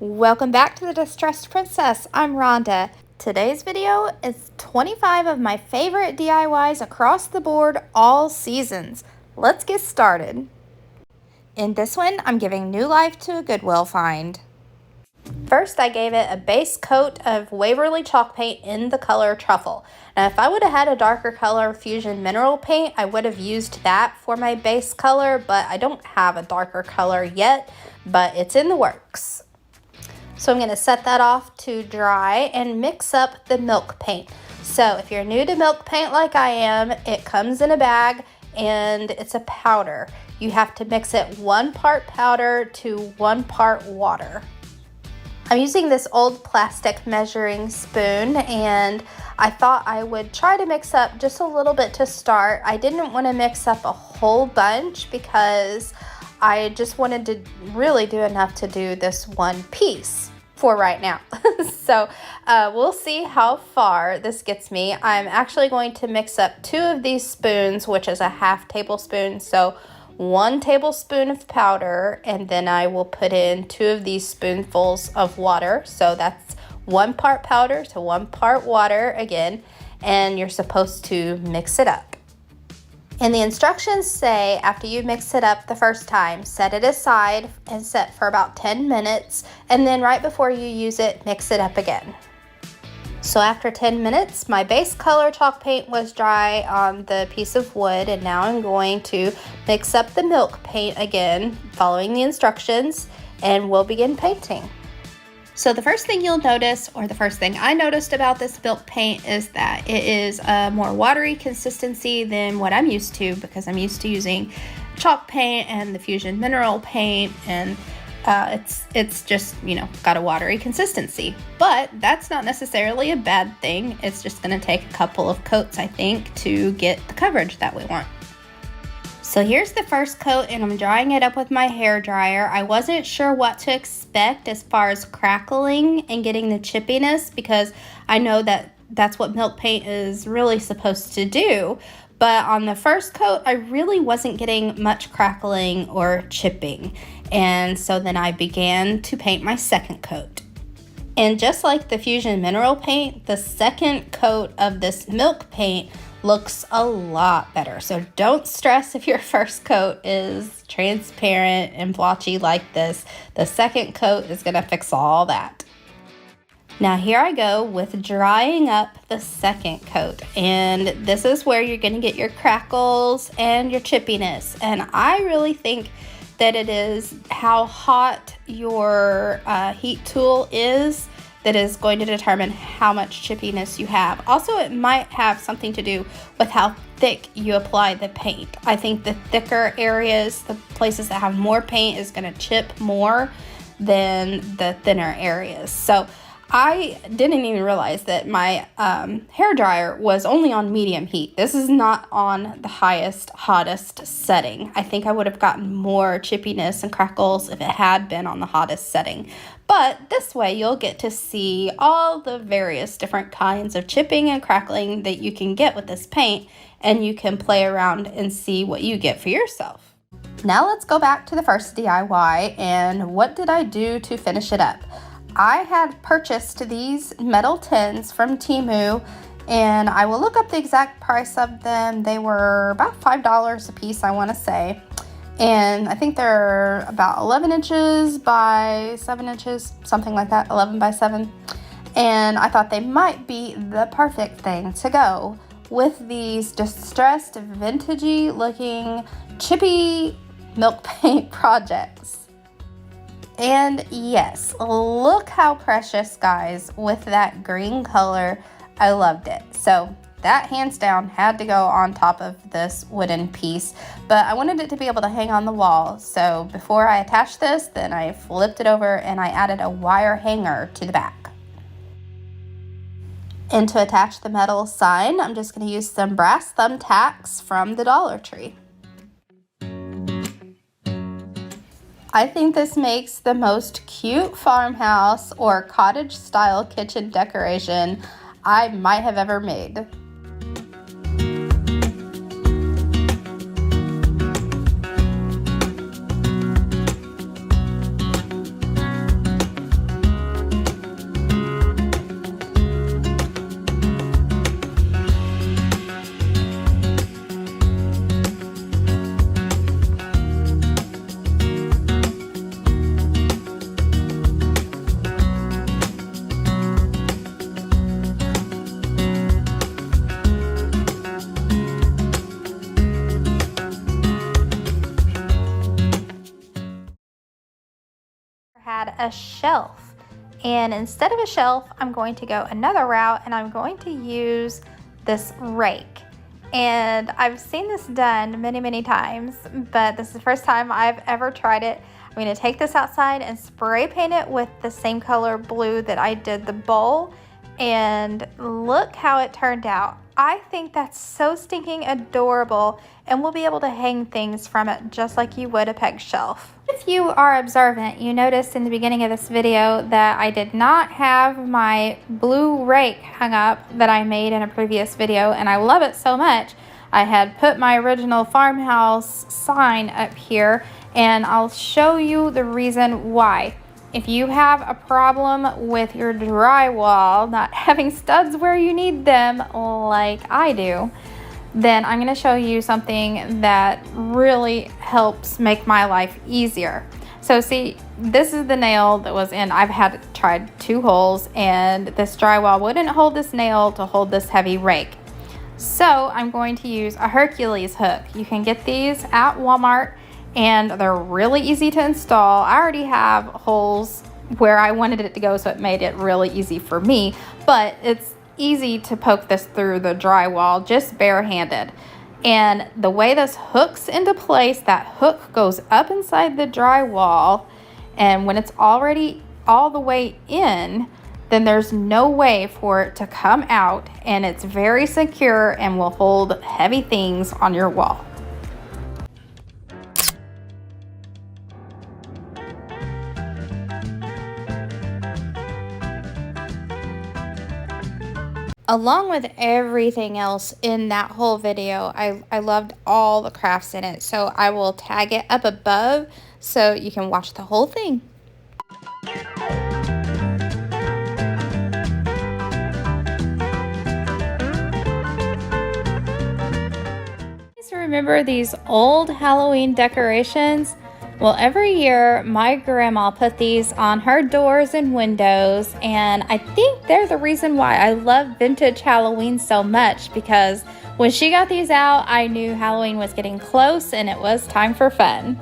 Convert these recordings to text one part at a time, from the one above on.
Welcome back to the Distressed Princess. I'm Rhonda. Today's video is 25 of my favorite DIYs across the board, all seasons. Let's get started. In this one, I'm giving new life to a Goodwill find. First, I gave it a base coat of Waverly chalk paint in the color Truffle. Now, if I would have had a darker color Fusion Mineral Paint, I would have used that for my base color, but I don't have a darker color yet, but it's in the works. So I'm going to set that off to dry and mix up the milk paint. So if you're new to milk paint like I am, it comes in a bag and it's a powder. You have to mix it 1 part powder to 1 part water. I'm using this old plastic measuring spoon, and I thought I would try to mix up just a little bit to start. I didn't want to mix up a whole bunch because I just wanted to really do enough to do this one piece for right now. So we'll see how far this gets me. I'm actually going to mix up 2 of these spoons, which is a ½ tablespoon. So 1 tablespoon of powder, and then I will put in 2 of these spoonfuls of water. So that's 1 part powder to 1 part water again, and you're supposed to mix it up. And the instructions say after you mix it up the first time, set it aside and set for about 10 minutes, and then right before you use it, mix it up again. So after 10 minutes, my base color chalk paint was dry on the piece of wood, and now I'm going to mix up the milk paint again, following the instructions, and we'll begin painting. So the first thing you'll notice, or the first thing I noticed about this milk paint, is that it is a more watery consistency than what I'm used to, because I'm used to using chalk paint and the Fusion Mineral Paint, and it's just, you know, got a watery consistency. But that's not necessarily a bad thing. It's just going to take a couple of coats, I think, to get the coverage that we want. So here's the first coat, and I'm drying it up with my hair dryer. I wasn't sure what to expect as far as crackling and getting the chippiness, because I know that that's what milk paint is really supposed to do. But on the first coat, I really wasn't getting much crackling or chipping. And so then I began to paint my second coat. And just like the Fusion Mineral Paint, the second coat of this milk paint looks a lot better. So don't stress if your first coat is transparent and blotchy like this. The second coat is going to fix all that. Now here I go with drying up the second coat, and this is where you're going to get your crackles and your chippiness. And I really think that it is how hot your heat tool is that is going to determine how much chippiness you have. Also, it might have something to do with how thick you apply the paint. I think the thicker areas, the places that have more paint, is going to chip more than the thinner areas. So I didn't even realize that my hair dryer was only on medium heat. This is not on the highest, hottest setting. I think I would have gotten more chippiness and crackles if it had been on the hottest setting. But this way you'll get to see all the various different kinds of chipping and crackling that you can get with this paint, and you can play around and see what you get for yourself. Now let's go back to the first DIY, and what did I do to finish it up? I had purchased these metal tins from Temu, and I will look up the exact price of them. They were about $5 a piece, I want to say. And I think they're about 11 inches by 7 inches, something like that, 11 by 7. And I thought they might be the perfect thing to go with these distressed, vintagey looking, chippy milk paint projects. And yes, look how precious, guys, with that green color. I loved it. So that hands down had to go on top of this wooden piece, but I wanted it to be able to hang on the wall. So before I attached this, then I flipped it over and I added a wire hanger to the back. And to attach the metal sign, I'm just going to use some brass thumbtacks from the Dollar Tree. I think this makes the most cute farmhouse or cottage style kitchen decoration I might have ever made. a shelf. And instead of a shelf, I'm going to go another route, and I'm going to use this rake. And I've seen this done many, many times, but this is the first time I've ever tried it. I'm going to take this outside and spray paint it with the same color blue that I did the bowl, and look how it turned out. I think that's so stinking adorable, and we'll be able to hang things from it just like you would a peg shelf. If you are observant, you noticed in the beginning of this video that I did not have my blue rake hung up that I made in a previous video, and I love it so much. I had put my original farmhouse sign up here, and I'll show you the reason why. If you have a problem with your drywall not having studs where you need them like I do, then I'm going to show you something that really helps make my life easier. So see, this is the nail that was in. I've tried 2 holes, and this drywall wouldn't hold this nail to hold this heavy rake. So I'm going to use a Hercules hook. You can get these at Walmart, and they're really easy to install. I already have holes where I wanted it to go, so it made it really easy for me, but it's easy to poke this through the drywall just barehanded. And the way this hooks into place, that hook goes up inside the drywall, and when it's already all the way in, then there's no way for it to come out, and it's very secure and will hold heavy things on your wall. Along with everything else in that whole video, I loved all the crafts in it, so I will tag it up above so you can watch the whole thing. Remember these old Halloween decorations? Well, every year my grandma put these on her doors and windows, and I think they're the reason why I love vintage Halloween so much, because when she got these out, I knew Halloween was getting close and it was time for fun.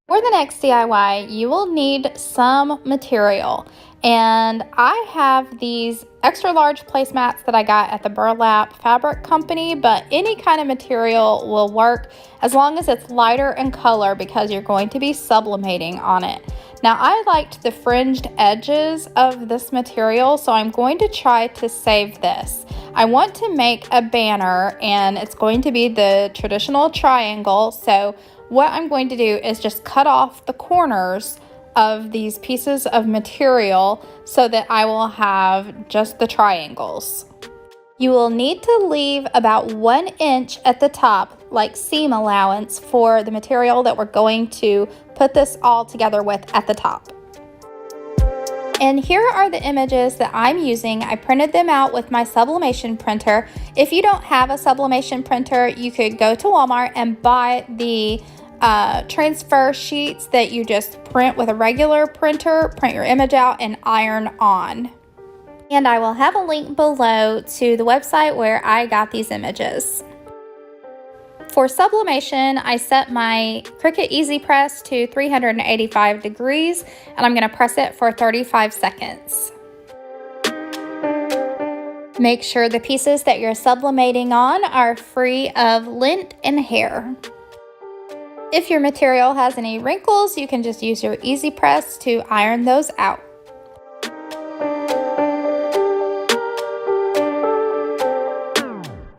For the next DIY, you will need some material, and I have these extra large placemats that I got at the Burlap Fabric Company, but any kind of material will work as long as it's lighter in color, because you're going to be sublimating on it. Now, I liked the fringed edges of this material, so I'm going to try to save this. I want to make a banner, and it's going to be the traditional triangle, so what I'm going to do is just cut off the corners of these pieces of material so that I will have just the triangles. You will need to leave about 1 inch at the top, like seam allowance, for the material that we're going to put this all together with at the top. And here are the images that I'm using. I printed them out with my sublimation printer. If you don't have a sublimation printer, you could go to Walmart and buy the transfer sheets that you just print with a regular printer, print your image out, and iron on. And I will have a link below to the website where I got these images. For sublimation, I set my Cricut Easy Press to 385 degrees, and I'm going to press it for 35 seconds. Make sure the pieces that you're sublimating on are free of lint and hair. If your material has any wrinkles, you can just use your Easy Press to iron those out.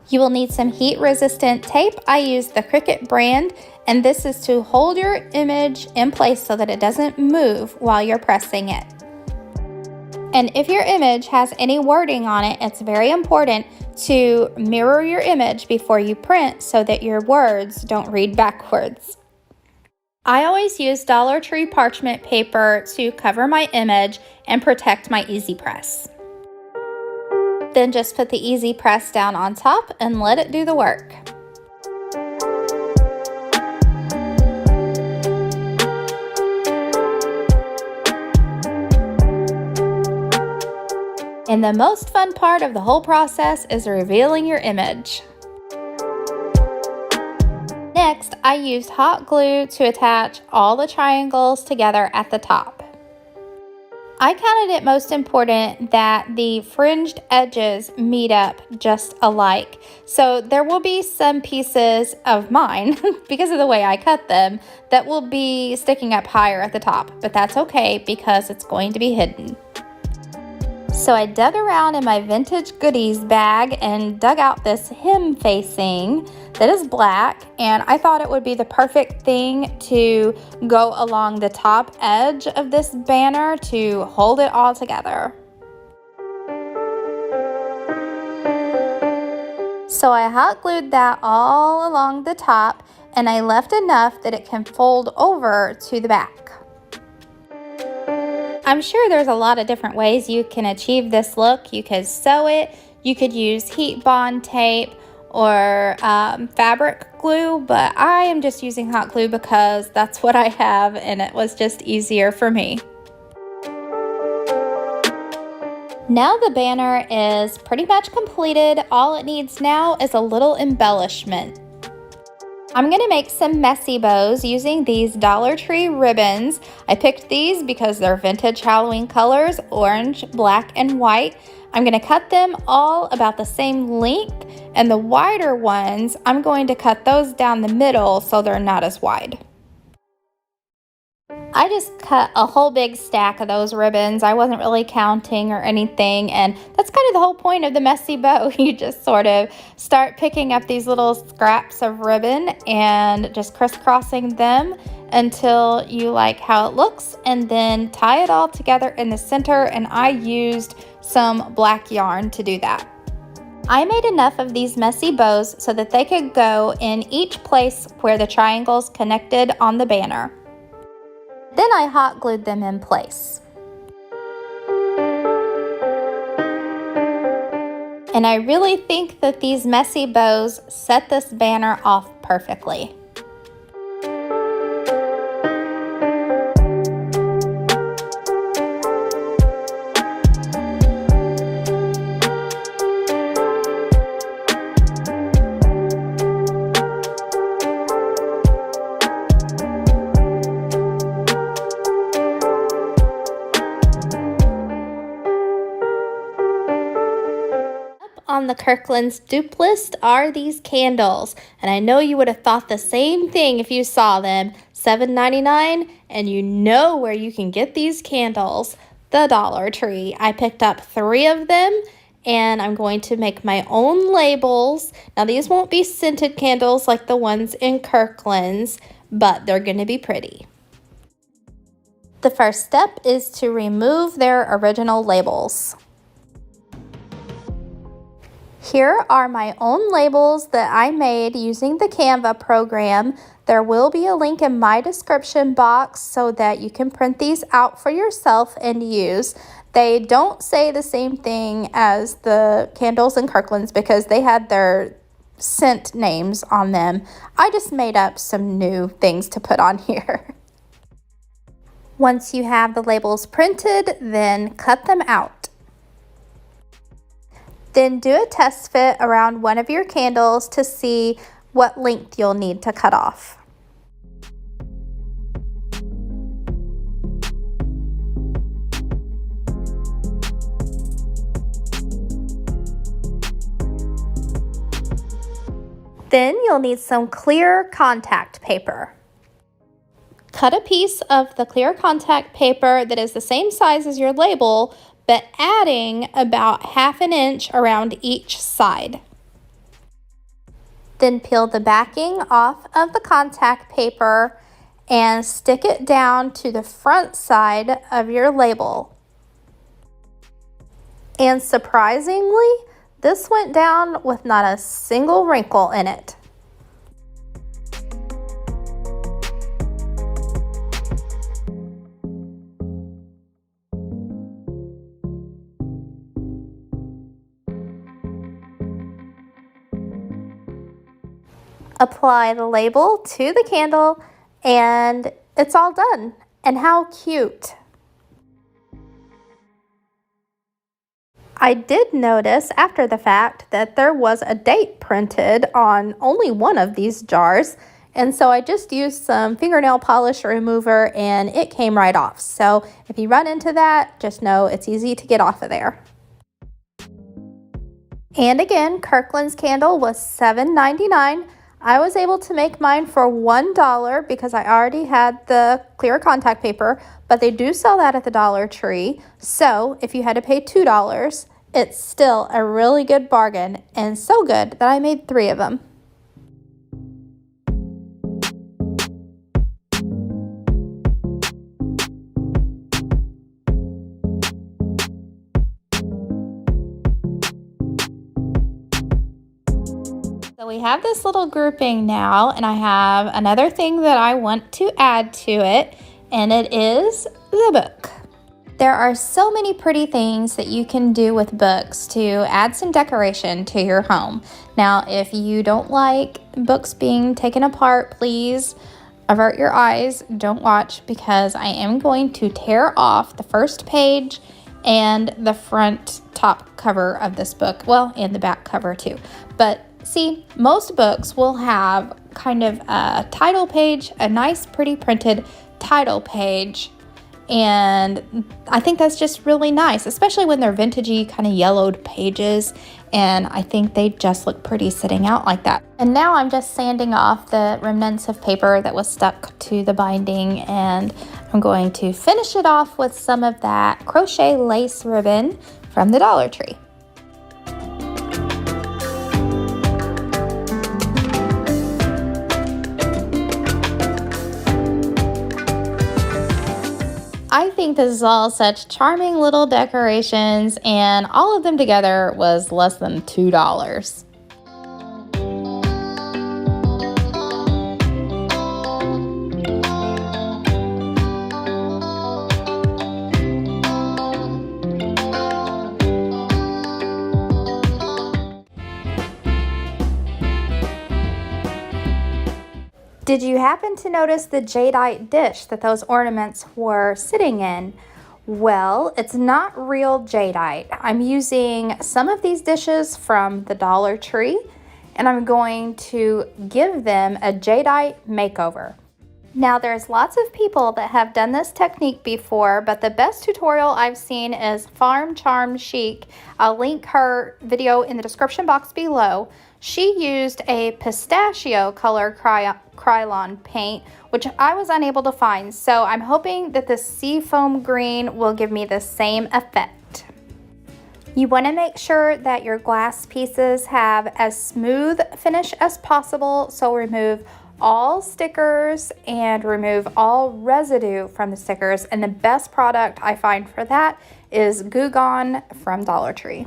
You will need some heat-resistant tape. I use the Cricut brand, and this is to hold your image in place so that it doesn't move while you're pressing it. And if your image has any wording on it, it's very important to mirror your image before you print so that your words don't read backwards. I always use Dollar Tree parchment paper to cover my image and protect my Easy Press. Then just put the Easy Press down on top and let it do the work. And the most fun part of the whole process is revealing your image. Next, I used hot glue to attach all the triangles together at the top. I counted it most important that the fringed edges meet up just alike. So there will be some pieces of mine, because of the way I cut them, that will be sticking up higher at the top, but that's okay because it's going to be hidden. So I dug around in my vintage goodies bag and dug out this hem facing that is black, and I thought it would be the perfect thing to go along the top edge of this banner to hold it all together. So I hot glued that all along the top, and I left enough that it can fold over to the back. I'm sure there's a lot of different ways you can achieve this look. You could sew it, you could use heat bond tape or fabric glue, but I am just using hot glue because that's what I have and it was just easier for me. Now the banner is pretty much completed. All it needs now is a little embellishment. I'm going to make some messy bows using these Dollar Tree ribbons. I picked these because they're vintage Halloween colors, orange, black, and white. I'm going to cut them all about the same length, and the wider ones, I'm going to cut those down the middle so they're not as wide. I just cut a whole big stack of those ribbons. I wasn't really counting or anything, and that's kind of the whole point of the messy bow. You just sort of start picking up these little scraps of ribbon and just crisscrossing them until you like how it looks, and then tie it all together in the center, and I used some black yarn to do that. I made enough of these messy bows so that they could go in each place where the triangles connected on the banner. Then I hot glued them in place. And I really think that these messy bows set this banner off perfectly. On the Kirkland's dupe list are these candles, and I know you would have thought the same thing if you saw them. $7.99, and you know where you can get these candles, the Dollar Tree. I picked up 3 of them, and I'm going to make my own labels. Now these won't be scented candles like the ones in Kirkland's, but they're going to be pretty. The first step is to remove their original labels. Here are my own labels that I made using the Canva program. There will be a link in my description box so that you can print these out for yourself and use. They don't say the same thing as the candles in Kirkland's because they had their scent names on them. I just made up some new things to put on here. Once you have the labels printed, then cut them out. Then do a test fit around one of your candles to see what length you'll need to cut off. Then you'll need some clear contact paper. Cut a piece of the clear contact paper that is the same size as your label, but adding about 1/2 inch around each side. Then peel the backing off of the contact paper and stick it down to the front side of your label. And surprisingly, this went down with not a single wrinkle in it. Apply the label to the candle and it's all done. And how cute! I did notice after the fact that there was a date printed on only one of these jars, And so I just used some fingernail polish remover and it came right off. So if you run into that, just know it's easy to get off of there. And again, Kirkland's candle was $7.99. I was able to make mine for $1 because I already had the clear contact paper, but they do sell that at the Dollar Tree. So if you had to pay $2, it's still a really good bargain, and so good that I made 3 of them. So we have this little grouping now, and I have another thing that I want to add to it, and it is the book. There are so many pretty things that you can do with books to add some decoration to your home. Now, if you don't like books being taken apart, please avert your eyes, don't watch, because I am going to tear off the first page and the front top cover of this book, well, and the back cover too. But see, most books will have kind of a title page, a nice pretty printed title page, and I think that's just really nice, especially when they're vintagey kind of yellowed pages, and I think they just look pretty sitting out like that. And now I'm just sanding off the remnants of paper that was stuck to the binding, and I'm going to finish it off with some of that crochet lace ribbon from the Dollar Tree. I think this is all such charming little decorations, and all of them together was less than $2. Did you happen to notice the jadeite dish that those ornaments were sitting in? Well, it's not real jadeite. I'm using some of these dishes from the Dollar Tree, and I'm going to give them a jadeite makeover. Now, there's lots of people that have done this technique before, but the best tutorial I've seen is Farm Charm Chic. I'll link her video in the description box below. She used a pistachio color Krylon paint, which I was unable to find, so I'm hoping that the seafoam green will give me the same effect. You want to make sure that your glass pieces have as smooth finish as possible, so remove all stickers and remove all residue from the stickers, and the best product I find for that is Goo Gone from Dollar Tree.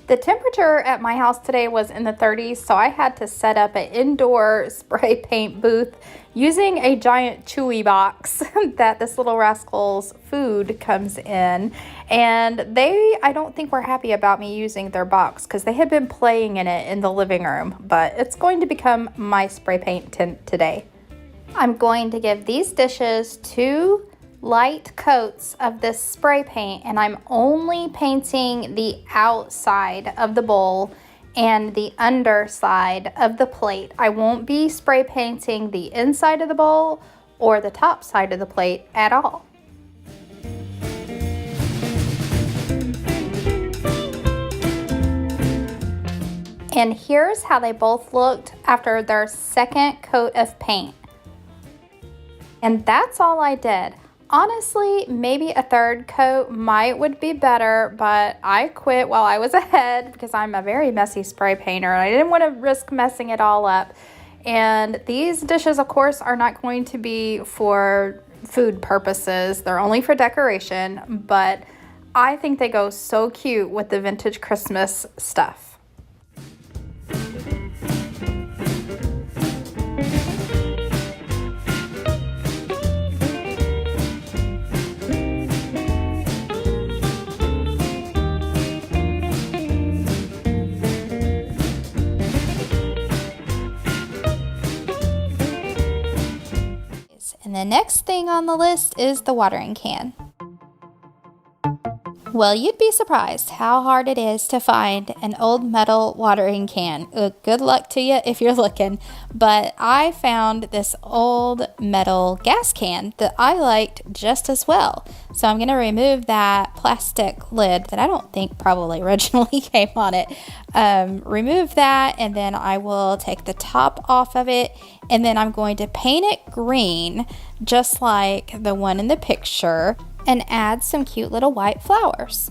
The temperature at my house today was in the 30s, so I had to set up an indoor spray paint booth using a giant Chewy box that this little rascal's food comes in. And I don't think were happy about me using their box because they had been playing in it in the living room, but it's going to become my spray paint tent today. I'm going to give these dishes 2 light coats of this spray paint, and I'm only painting the outside of the bowl and the underside of the plate. I won't be spray painting the inside of the bowl or the top side of the plate at all. And here's how they both looked after their second coat of paint. And that's all I did. Honestly, maybe a third coat would be better, but I quit while I was ahead because I'm a very messy spray painter and I didn't want to risk messing it all up. And these dishes, of course, are not going to be for food purposes. They're only for decoration, but I think they go so cute with the vintage Christmas stuff. And the next thing on the list is the watering can. Well, you'd be surprised how hard it is to find an old metal watering can. Good luck to you if you're looking. But I found this old metal gas can that I liked just as well. So I'm going to remove that plastic lid that I don't think probably originally came on it. Remove that, and then I will take the top off of it, and then I'm going to paint it green just like the one in the picture, and add some cute little white flowers.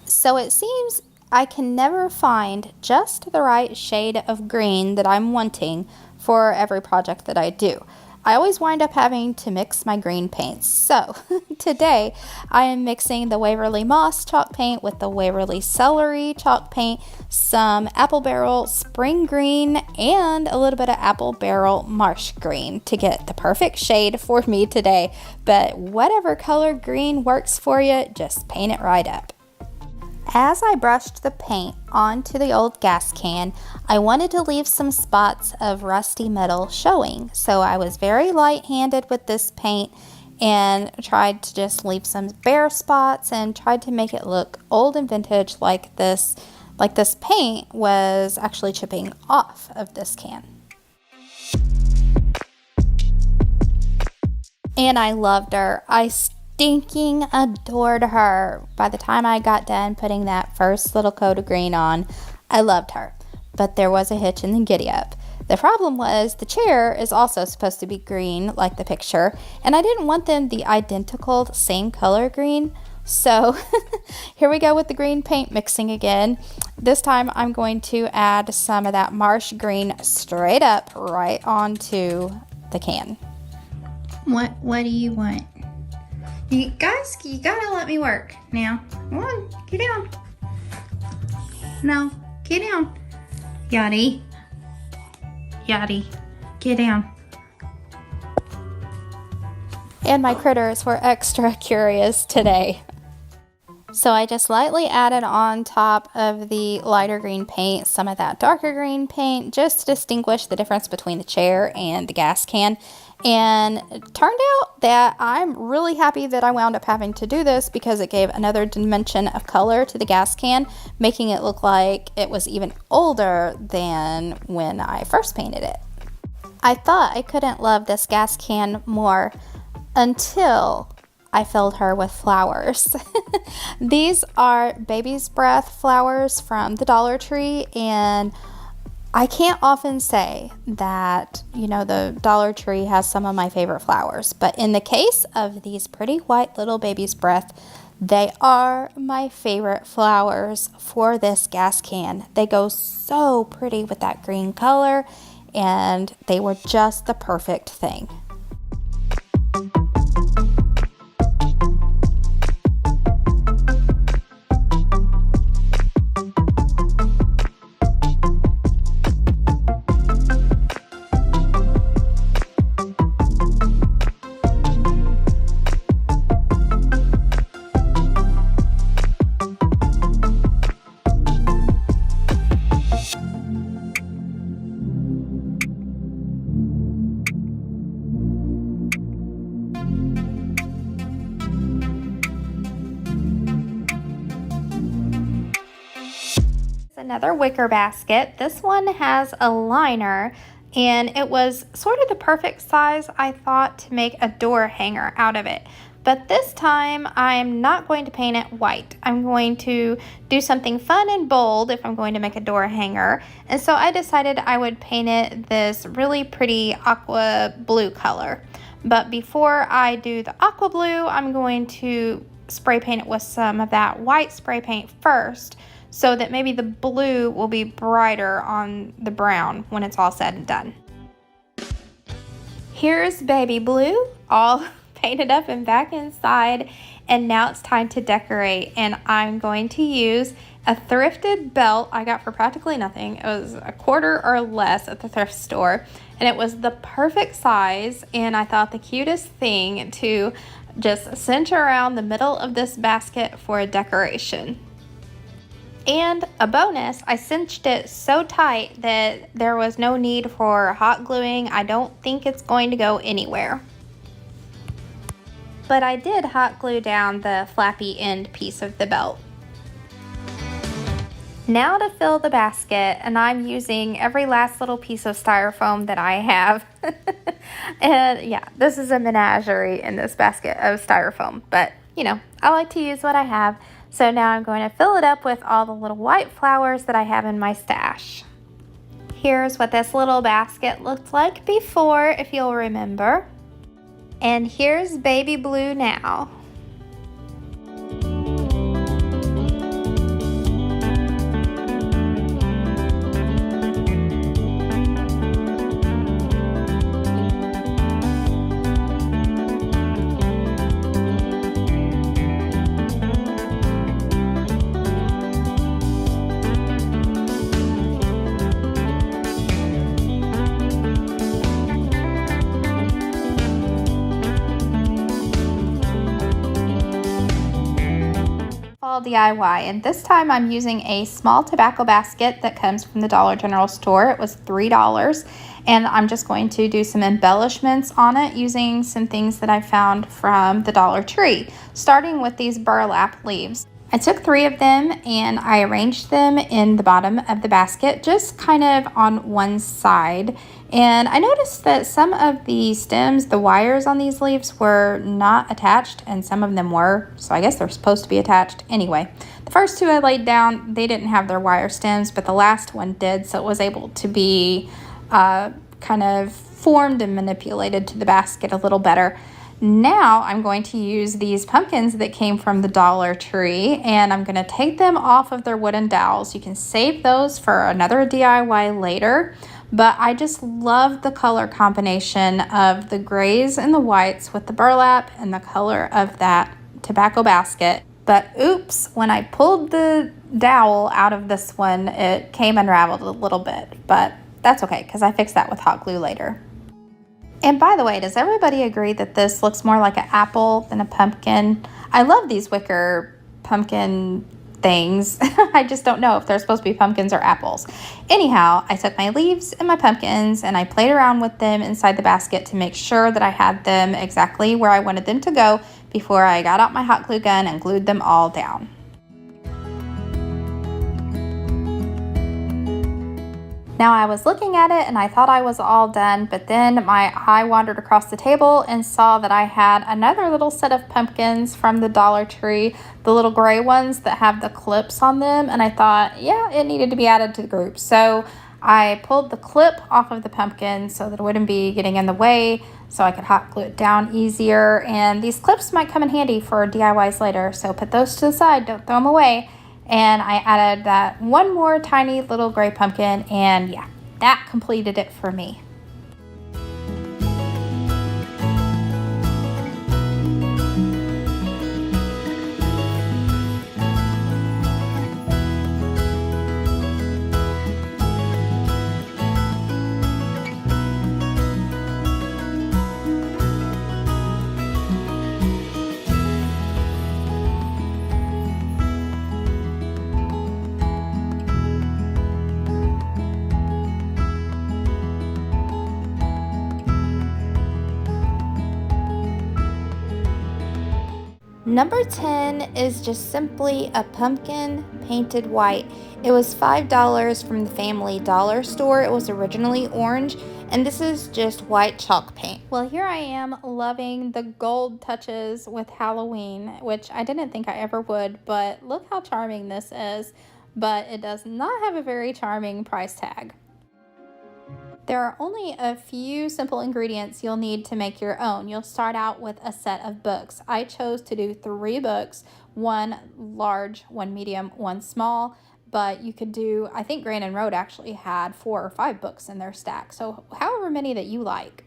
So it seems I can never find just the right shade of green that I'm wanting for every project that I do. I always wind up having to mix my green paints. So today I am mixing the Waverly Moss chalk paint with the Waverly Celery chalk paint, some Apple Barrel Spring Green, and a little bit of Apple Barrel Marsh Green to get the perfect shade for me today. But whatever color green works for you, just paint it right up. As I brushed the paint onto the old gas can, I wanted to leave some spots of rusty metal showing. So I was very light-handed with this paint and tried to just leave some bare spots and tried to make it look old and vintage like this paint was actually chipping off of this can. And I loved her. I stinking adored her. By the time I got done putting that first little coat of green on, I loved her. But there was a hitch in the giddy up. The problem was the chair is also supposed to be green like the picture, and I didn't want them the identical same color green. So here we go with the green paint mixing again. This time I'm going to add some of that marsh green straight up right onto the can. What do you want? You guys, you gotta let me work now. Come on, get down. No, get down. Yachty, get down. And my critters were extra curious today. So I just lightly added on top of the lighter green paint some of that darker green paint just to distinguish the difference between the chair and the gas can. And it turned out that I'm really happy that I wound up having to do this because it gave another dimension of color to the gas can, making it look like it was even older than when I first painted it. I thought I couldn't love this gas can more until I filled her with flowers. These are baby's breath flowers from the Dollar Tree, and I can't often say that, the Dollar Tree has some of my favorite flowers, but in the case of these pretty white little baby's breath, they are my favorite flowers for this gas can. They go so pretty with that green color, and they were just the perfect thing. Another wicker basket. This one has a liner, and it was sort of the perfect size, I thought, to make a door hanger out of it. But this time I'm not going to paint it white. I'm going to do something fun and bold if I'm going to make a door hanger. And so I decided I would paint it this really pretty aqua blue color. But before I do the aqua blue, I'm going to spray paint it with some of that white spray paint first, so that maybe the blue will be brighter on the brown when it's all said and done. Here's baby blue, all painted up and back inside, and now it's time to decorate. And I'm going to use a thrifted belt I got for practically nothing. It was $1 or less at the thrift store, and it was the perfect size, and I thought the cutest thing to just cinch around the middle of this basket for a decoration. And a bonus, I cinched it so tight that there was no need for hot gluing. I don't think it's going to go anywhere. but I did hot glue down the flappy end piece of the belt. Now to fill the basket, and I'm using every last little piece of styrofoam that I have. And yeah, this is a menagerie in this basket of styrofoam, but you know, I like to use what I have. So now I'm going to fill it up with all the little white flowers that I have in my stash. Here's what this little basket looked like before, if you'll remember. And here's baby blue now. DIY, and this time I'm using a small tobacco basket that comes from the Dollar General store. It was $3, and I'm just going to do some embellishments on it using some things that I found from the Dollar Tree, starting with these burlap leaves. I took 3 of them and I arranged them in the bottom of the basket, just kind of on one side. And I noticed that some of the stems, the wires on these leaves were not attached, and some of them were, so I guess they're supposed to be attached. Anyway, the first 2 I laid down, they didn't have their wire stems, but the last one did, so it was able to be kind of formed and manipulated to the basket a little better. Now I'm going to use these pumpkins that came from the Dollar Tree, and I'm going to take them off of their wooden dowels. You can save those for another DIY later, but I just love the color combination of the grays and the whites with the burlap and the color of that tobacco basket. But oops, when I pulled the dowel out of this one, it came unraveled a little bit, but that's okay because I fixed that with hot glue later. And by the way, does everybody agree that this looks more like an apple than a pumpkin? I love these wicker pumpkin things. I just don't know if they're supposed to be pumpkins or apples. Anyhow, I took my leaves and my pumpkins and I played around with them inside the basket to make sure that I had them exactly where I wanted them to go before I got out my hot glue gun and glued them all down. Now I was looking at it and I thought I was all done, but then my eye wandered across the table and saw that I had another little set of pumpkins from the Dollar Tree, the little gray ones that have the clips on them, and I thought, yeah, it needed to be added to the group. So I pulled the clip off of the pumpkin so that it wouldn't be getting in the way, so I could hot glue it down easier. And these clips might come in handy for DIYs later, so put those to the side, don't throw them away. And I added that one more tiny little gray pumpkin, and yeah, that completed it for me. Number 10 is just simply a pumpkin painted white. It was $5 from the Family Dollar store. It was originally orange, and this is just white chalk paint. Well, here I am loving the gold touches with Halloween, which I didn't think I ever would, but look how charming this is. But it does not have a very charming price tag. There are only a few simple ingredients you'll need to make your own. You'll start out with a set of books. I chose to do 3 books, 1 large, 1 medium, 1 small, but you could do, I think Grand and Road actually had 4 or 5 books in their stack, so however many that you like.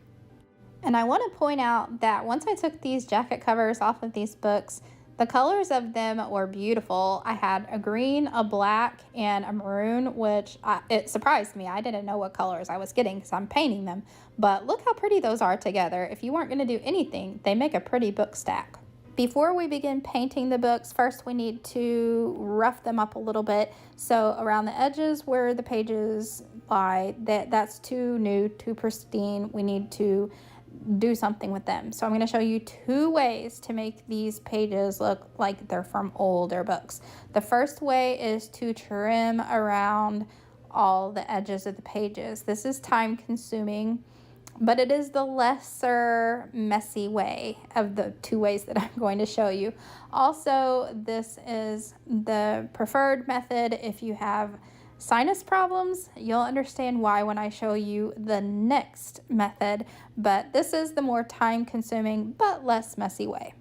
And I want to point out that once I took these jacket covers off of these books, the colors of them were beautiful. I had a green, a black, and a maroon, which it surprised me. I didn't know what colors I was getting because I'm painting them. But look how pretty those are together. If you weren't going to do anything, they make a pretty book stack. Before we begin painting the books, first we need to rough them up a little bit. So around the edges where the pages lie, that's too new, too pristine. We need to do something with them. So I'm going to show you 2 ways to make these pages look like they're from older books. The first way is to trim around all the edges of the pages. This is time consuming, but it is the lesser messy way of the 2 ways that I'm going to show you. Also, this is the preferred method if you have sinus problems. You'll understand why when I show you the next method, but this is the more time-consuming but less messy way.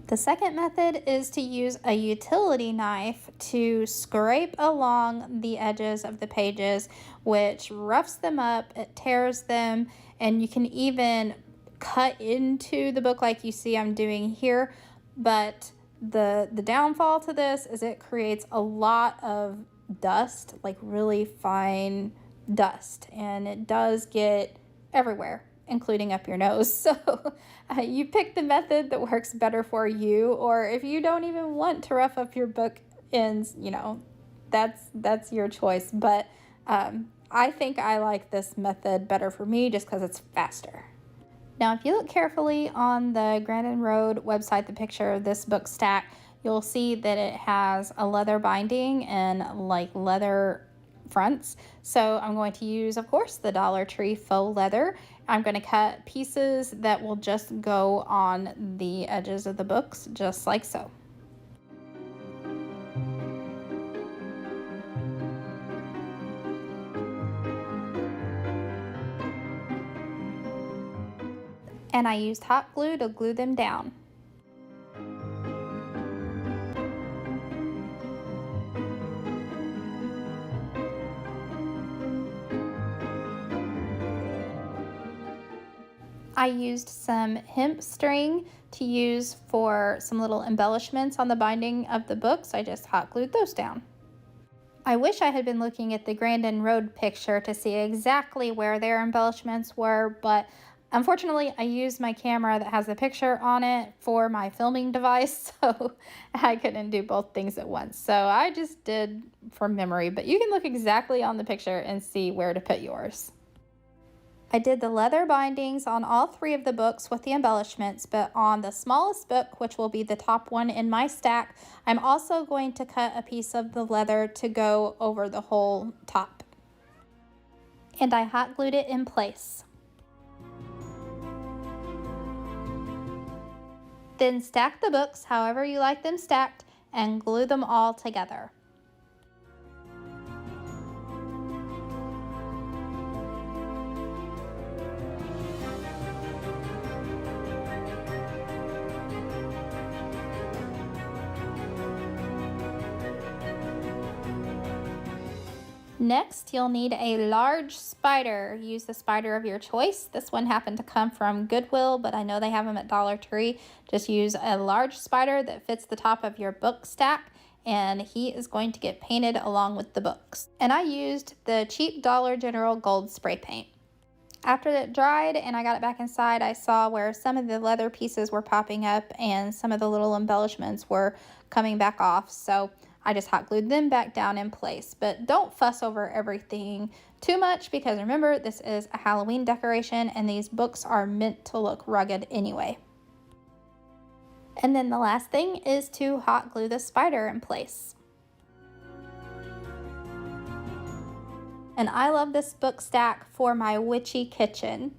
The second method is to use a utility knife to scrape along the edges of the pages, which roughs them up, it tears them, and you can even cut into the book like you see I'm doing here. But the downfall to this is it creates a lot of dust, like really fine dust, and it does get everywhere, including up your nose. So you pick the method that works better for you, or if you don't even want to rough up your book ends, you know, that's your choice. But I think I like this method better for me just because it's faster. Now, if you look carefully on the Grandin Road website, the picture of this book stack, you'll see that it has a leather binding and like leather fronts. So I'm going to use, of course, the Dollar Tree faux leather. I'm going to cut pieces that will just go on the edges of the books, just like so. And I used hot glue to glue them down. I used some hemp string to use for some little embellishments on the binding of the books. I just hot glued those down. I wish I had been looking at the Grandin Road picture to see exactly where their embellishments were, but unfortunately I used my camera that has the picture on it for my filming device, so I couldn't do both things at once. So I just did from memory, but you can look exactly on the picture and see where to put yours. I did the leather bindings on all 3 of the books with the embellishments, but on the smallest book, which will be the top one in my stack, I'm also going to cut a piece of the leather to go over the whole top. And I hot glued it in place. Then stack the books however you like them stacked and glue them all together. Next, you'll need a large spider. Use the spider of your choice. This one happened to come from Goodwill, but I know they have them at Dollar Tree. Just use a large spider that fits the top of your book stack, and he is going to get painted along with the books. And I used the cheap Dollar General gold spray paint. After it dried and I got it back inside, I saw where some of the leather pieces were popping up and some of the little embellishments were coming back off. So I just hot glued them back down in place. But don't fuss over everything too much, because remember, this is a Halloween decoration and these books are meant to look rugged anyway. And then the last thing is to hot glue the spider in place. And I love this book stack for my witchy kitchen.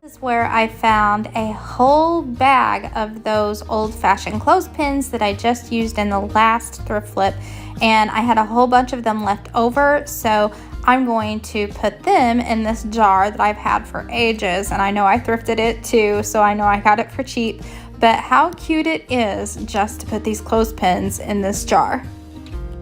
This is where I found a whole bag of those old-fashioned clothespins that I just used in the last thrift flip, and I had a whole bunch of them left over, so I'm going to put them in this jar that I've had for ages. And I know I thrifted it too, so I know I got it for cheap, but how cute it is just to put these clothespins in this jar.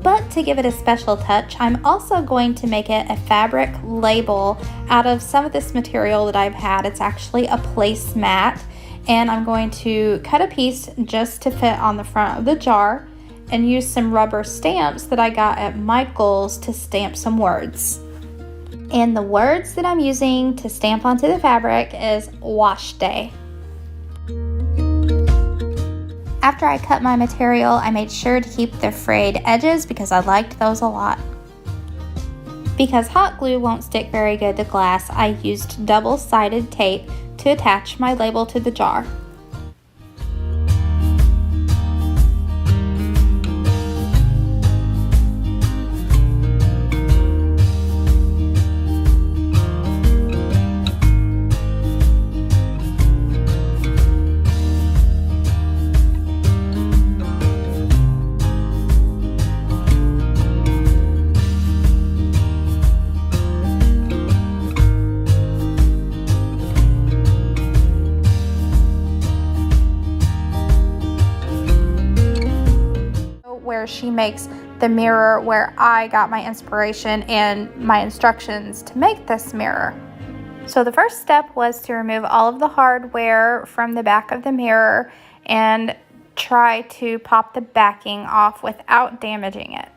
But to give it a special touch, I'm also going to make it a fabric label out of some of this material that I've had. It's actually a placemat, and I'm going to cut a piece just to fit on the front of the jar and use some rubber stamps that I got at Michael's to stamp some words. And the words that I'm using to stamp onto the fabric is wash day. After I cut my material, I made sure to keep the frayed edges because I liked those a lot. Because hot glue won't stick very good to glass, I used double-sided tape to attach my label to the jar. Where she makes the mirror where I got my inspiration and my instructions to make this mirror. So the first step was to remove all of the hardware from the back of the mirror and try to pop the backing off without damaging it.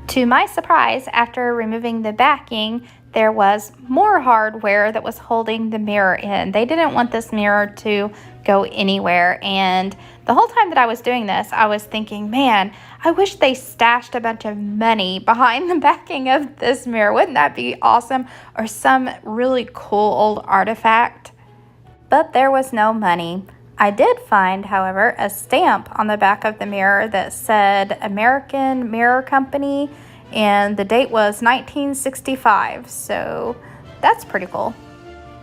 To my surprise, after removing the backing, there was more hardware that was holding the mirror in. They didn't want this mirror to go anywhere, and the whole time that I was doing this, I was thinking, man, I wish they stashed a bunch of money behind the backing of this mirror. Wouldn't that be awesome? Or some really cool old artifact. But there was no money. I did find, however, a stamp on the back of the mirror that said American Mirror Company, and the date was 1965, so that's pretty cool.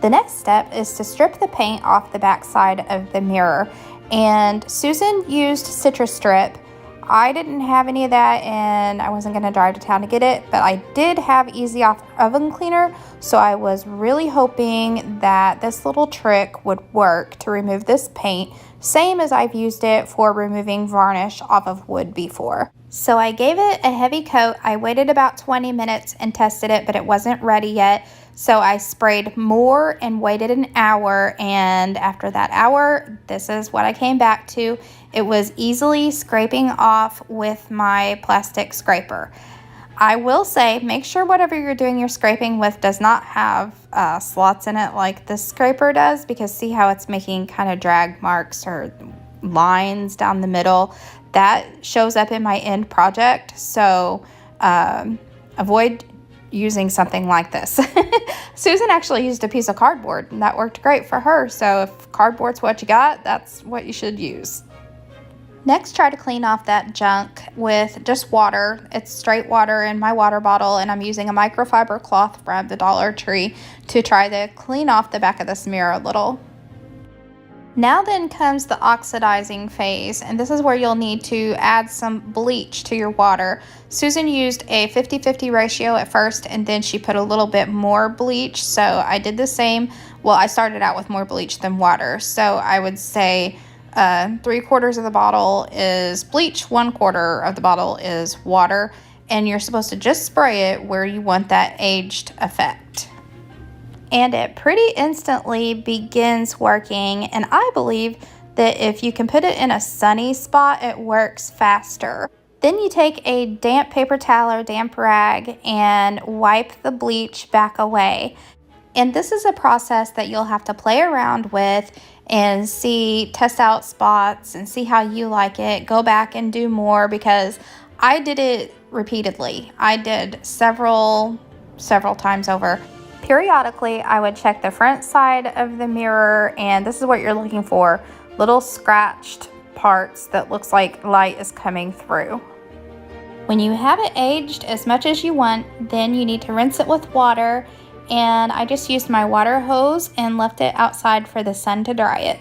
The next step is to strip the paint off the back side of the mirror, and Susan used citrus strip. I didn't have any of that, and I wasn't going to drive to town to get it, but I did have Easy Off oven cleaner, so I was really hoping that this little trick would work to remove this paint, same as I've used it for removing varnish off of wood before. So I gave it a heavy coat. I waited about 20 minutes and tested it, but it wasn't ready yet. So I sprayed more and waited an hour, and after that hour, this is what I came back to. It was easily scraping off with my plastic scraper. I will say, make sure whatever you're doing your scraping with does not have slots in it like this scraper does, because see how it's making kind of drag marks or lines down the middle? That shows up in my end project, so avoid using something like this. Susan actually used a piece of cardboard, and that worked great for her, so if cardboard's what you got, that's what you should use. Next, try to clean off that junk with just water. It's straight water in my water bottle, and I'm using a microfiber cloth from the Dollar Tree to try to clean off the back of this mirror a little. Now then comes the oxidizing phase, and this is where you'll need to add some bleach to your water. Susan used a 50-50 ratio at first, and then she put a little bit more bleach, so I did the same. Well, I started out with more bleach than water, so I would say 3/4 of the bottle is bleach, 1/4 of the bottle is water, and you're supposed to just spray it where you want that aged effect. And it pretty instantly begins working, and I believe that if you can put it in a sunny spot, it works faster. Then you take a damp paper towel or damp rag and wipe the bleach back away. And this is a process that you'll have to play around with and test out spots and see how you like it. Go back and do more, because I did it repeatedly. I did several times over. Periodically, I would check the front side of the mirror, and this is what you're looking for. Little scratched parts that looks like light is coming through. When you have it aged as much as you want, then you need to rinse it with water, and I just used my water hose and left it outside for the sun to dry it.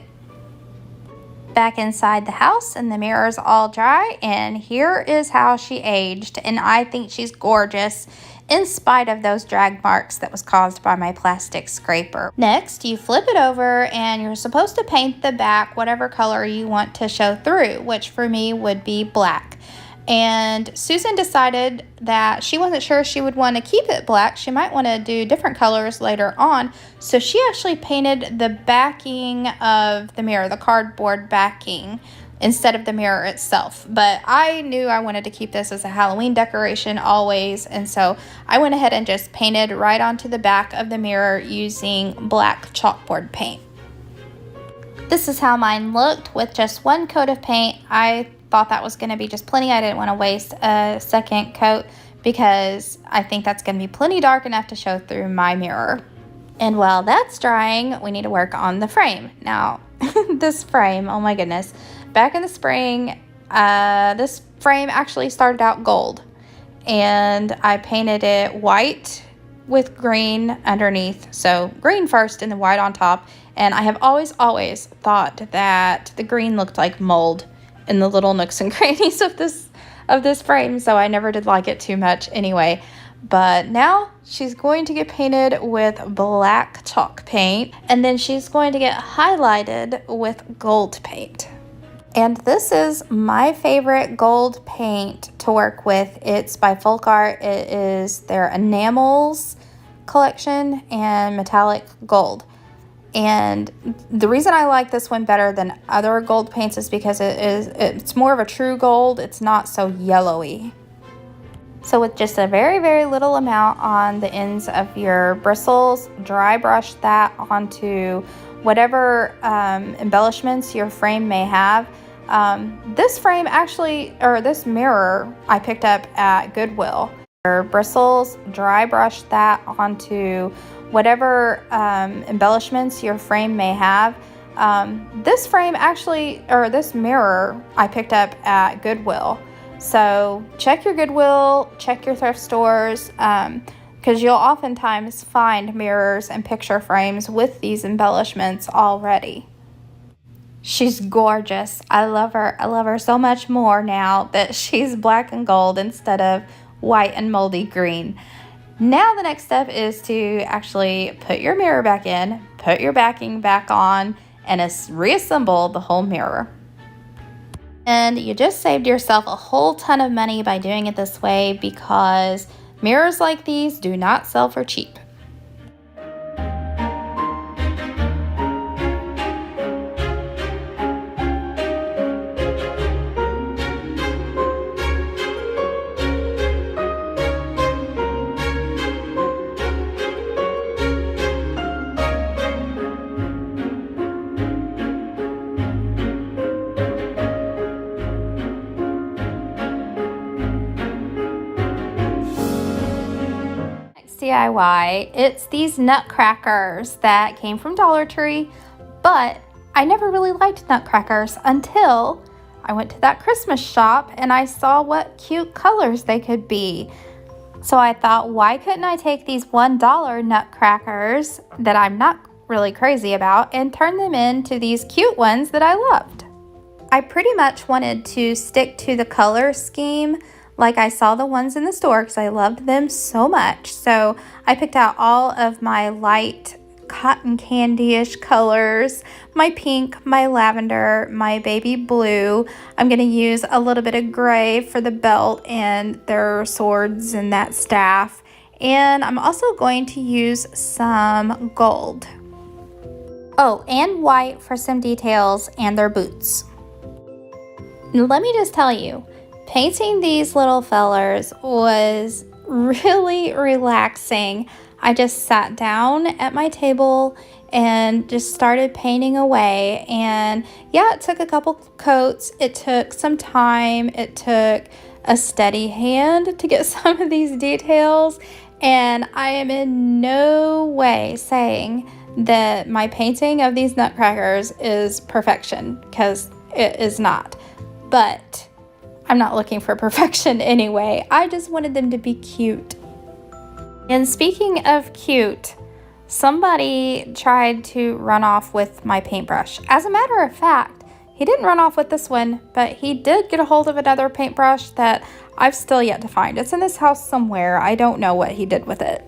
Back inside the house, and the mirror's all dry, and here is how she aged, and I think she's gorgeous in spite of those drag marks that was caused by my plastic scraper. Next, you flip it over, and you're supposed to paint the back whatever color you want to show through, which for me would be black. And Susan decided that she wasn't sure she would want to keep it black. She might want to do different colors later on. So she actually painted the backing of the mirror, the cardboard backing, instead of the mirror itself. But I knew I wanted to keep this as a Halloween decoration always, and so I went ahead and just painted right onto the back of the mirror using black chalkboard paint. This is how mine looked with just one coat of paint. I thought that was going to be just plenty. I didn't want to waste a second coat because I think that's going to be plenty dark enough to show through my mirror. And while that's drying, we need to work on the frame. Now, this frame, oh my goodness. Back in the spring, this frame actually started out gold, and I painted it white with green underneath. So green first and then white on top. And I have always thought that the green looked like mold in the little nooks and crannies of this frame, so I never did like it too much anyway. But now she's going to get painted with black chalk paint, and then she's going to get highlighted with gold paint. And this is my favorite gold paint to work with. It's by Folk Art. It is their enamels collection and metallic gold. And the reason I like this one better than other gold paints is because it's more of a true gold. It's not so yellowy. So with just a very, very little amount on the ends of your bristles, dry brush that onto whatever embellishments your frame may have. This frame actually, or this mirror, I picked up at Goodwill. Bristles, dry brush that onto whatever embellishments your frame may have. This frame actually, or this mirror, I picked up at Goodwill. So check your Goodwill, check your thrift stores, because you'll oftentimes find mirrors and picture frames with these embellishments already. She's gorgeous. I love her. I love her so much more now that she's black and gold instead of white and moldy green. Now the next step is to actually put your mirror back in, put your backing back on, and reassemble the whole mirror. And you just saved yourself a whole ton of money by doing it this way, because mirrors like these do not sell for cheap. DIY. It's these nutcrackers that came from Dollar Tree, but I never really liked nutcrackers until I went to that Christmas shop and I saw what cute colors they could be. So I thought, why couldn't I take these $1 nutcrackers that I'm not really crazy about and turn them into these cute ones that I loved? I pretty much wanted to stick to the color scheme like I saw the ones in the store because I loved them so much. So I picked out all of my light cotton candy-ish colors, my pink, my lavender, my baby blue. I'm going to use a little bit of gray for the belt and their swords and that staff. And I'm also going to use some gold. Oh, and white for some details and their boots. Let me just tell you, painting these little fellers was really relaxing. I just sat down at my table and just started painting away. And yeah, it took a couple coats. It took some time. It took a steady hand to get some of these details. And I am in no way saying that my painting of these nutcrackers is perfection, because it is not. But I'm not looking for perfection anyway. I just wanted them to be cute. And speaking of cute, somebody tried to run off with my paintbrush. As a matter of fact, he didn't run off with this one, but he did get a hold of another paintbrush that I've still yet to find. It's in this house somewhere. I don't know what he did with it.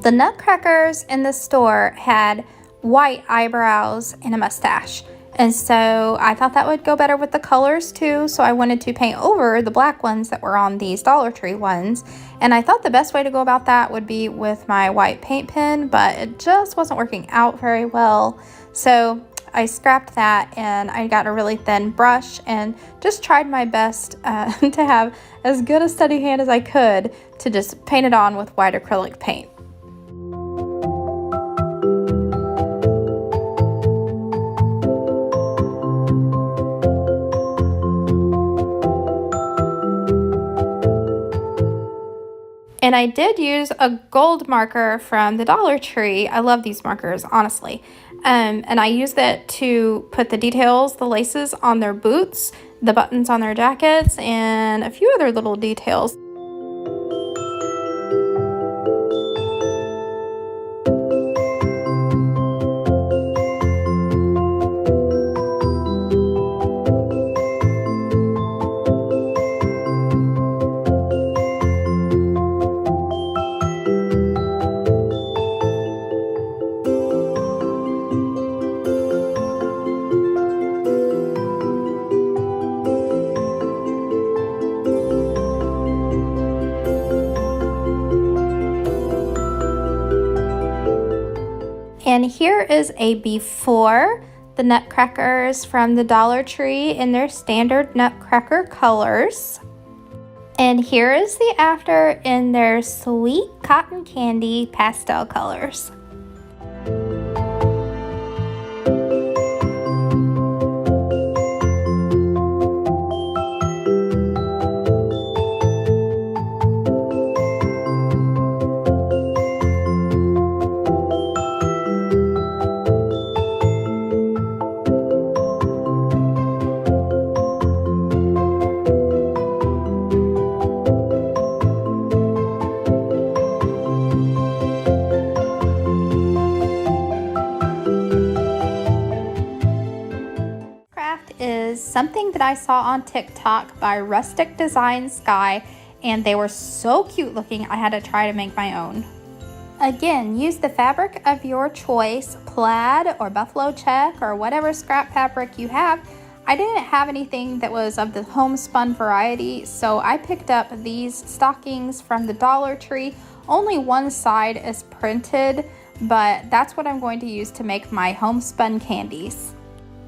The nutcrackers in the store had white eyebrows and a mustache. And so I thought that would go better with the colors too. So I wanted to paint over the black ones that were on these Dollar Tree ones. And I thought the best way to go about that would be with my white paint pen, but it just wasn't working out very well. So I scrapped that and I got a really thin brush and just tried my best to have as good a steady hand as I could to just paint it on with white acrylic paint. And I did use a gold marker from the Dollar Tree. I love these markers, honestly. And I used it to put the details, the laces on their boots, the buttons on their jackets, and a few other little details. And here is a before the nutcrackers from the Dollar Tree in their standard nutcracker colors. And here is the after in their sweet cotton candy pastel colors. Is something that I saw on TikTok by Rustic Design Sky, and they were so cute looking I had to try to make my own. Again, use the fabric of your choice, plaid or buffalo check or whatever scrap fabric you have. I didn't have anything that was of the homespun variety, so I picked up these stockings from the Dollar Tree. Only one side is printed, but that's what I'm going to use to make my homespun candies.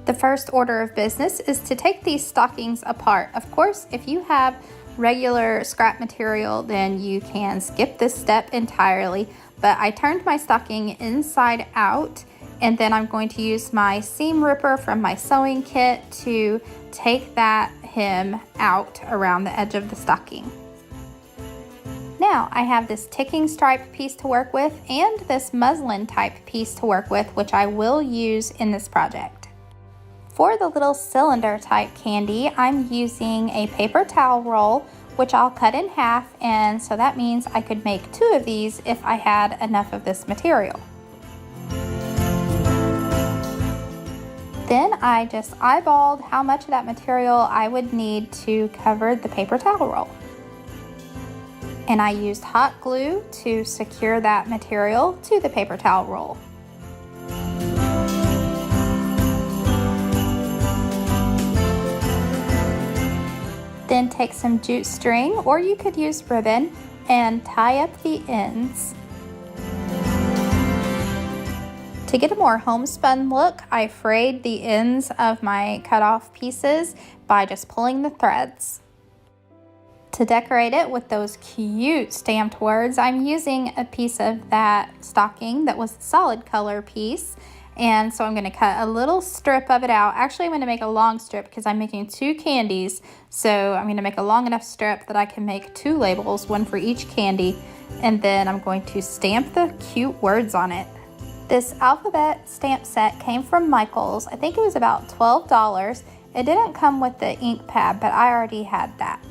The first order of business is to take these stockings apart. Of course, if you have regular scrap material, then you can skip this step entirely. But I turned my stocking inside out, and then I'm going to use my seam ripper from my sewing kit to take that hem out around the edge of the stocking. Now I have this ticking stripe piece to work with and this muslin type piece to work with, which I will use in this project. For the little cylinder type candy, I'm using a paper towel roll, which I'll cut in half, and so that means I could make 2 of these if I had enough of this material. Then I just eyeballed how much of that material I would need to cover the paper towel roll. And I used hot glue to secure that material to the paper towel roll. Then take some jute string, or you could use ribbon, and tie up the ends. To get a more homespun look, I frayed the ends of my cut off pieces by just pulling the threads. To decorate it with those cute stamped words, I'm using a piece of that stocking that was a solid color piece. And so I'm going to cut a little strip of it out. Actually, I'm going to make a long strip because I'm making 2 candies. So I'm going to make a long enough strip that I can make 2 labels, one for each candy. And then I'm going to stamp the cute words on it. This alphabet stamp set came from Michael's. I think it was about $12. It didn't come with the ink pad, but I already had that.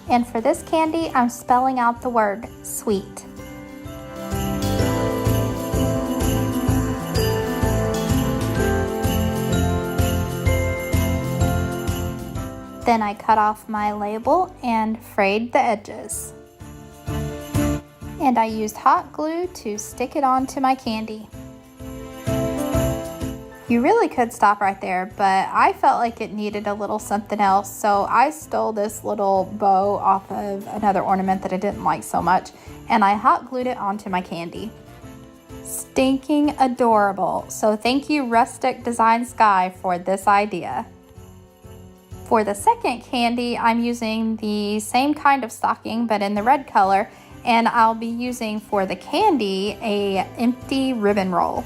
And for this candy, I'm spelling out the word sweet. Then I cut off my label and frayed the edges. And I used hot glue to stick it onto my candy. You really could stop right there, but I felt like it needed a little something else, so I stole this little bow off of another ornament that I didn't like so much, and I hot glued it onto my candy. Stinking adorable. So thank you, Rustic Design Sky, for this idea. For the second candy, I'm using the same kind of stocking but in the red color, and I'll be using for the candy a empty ribbon roll.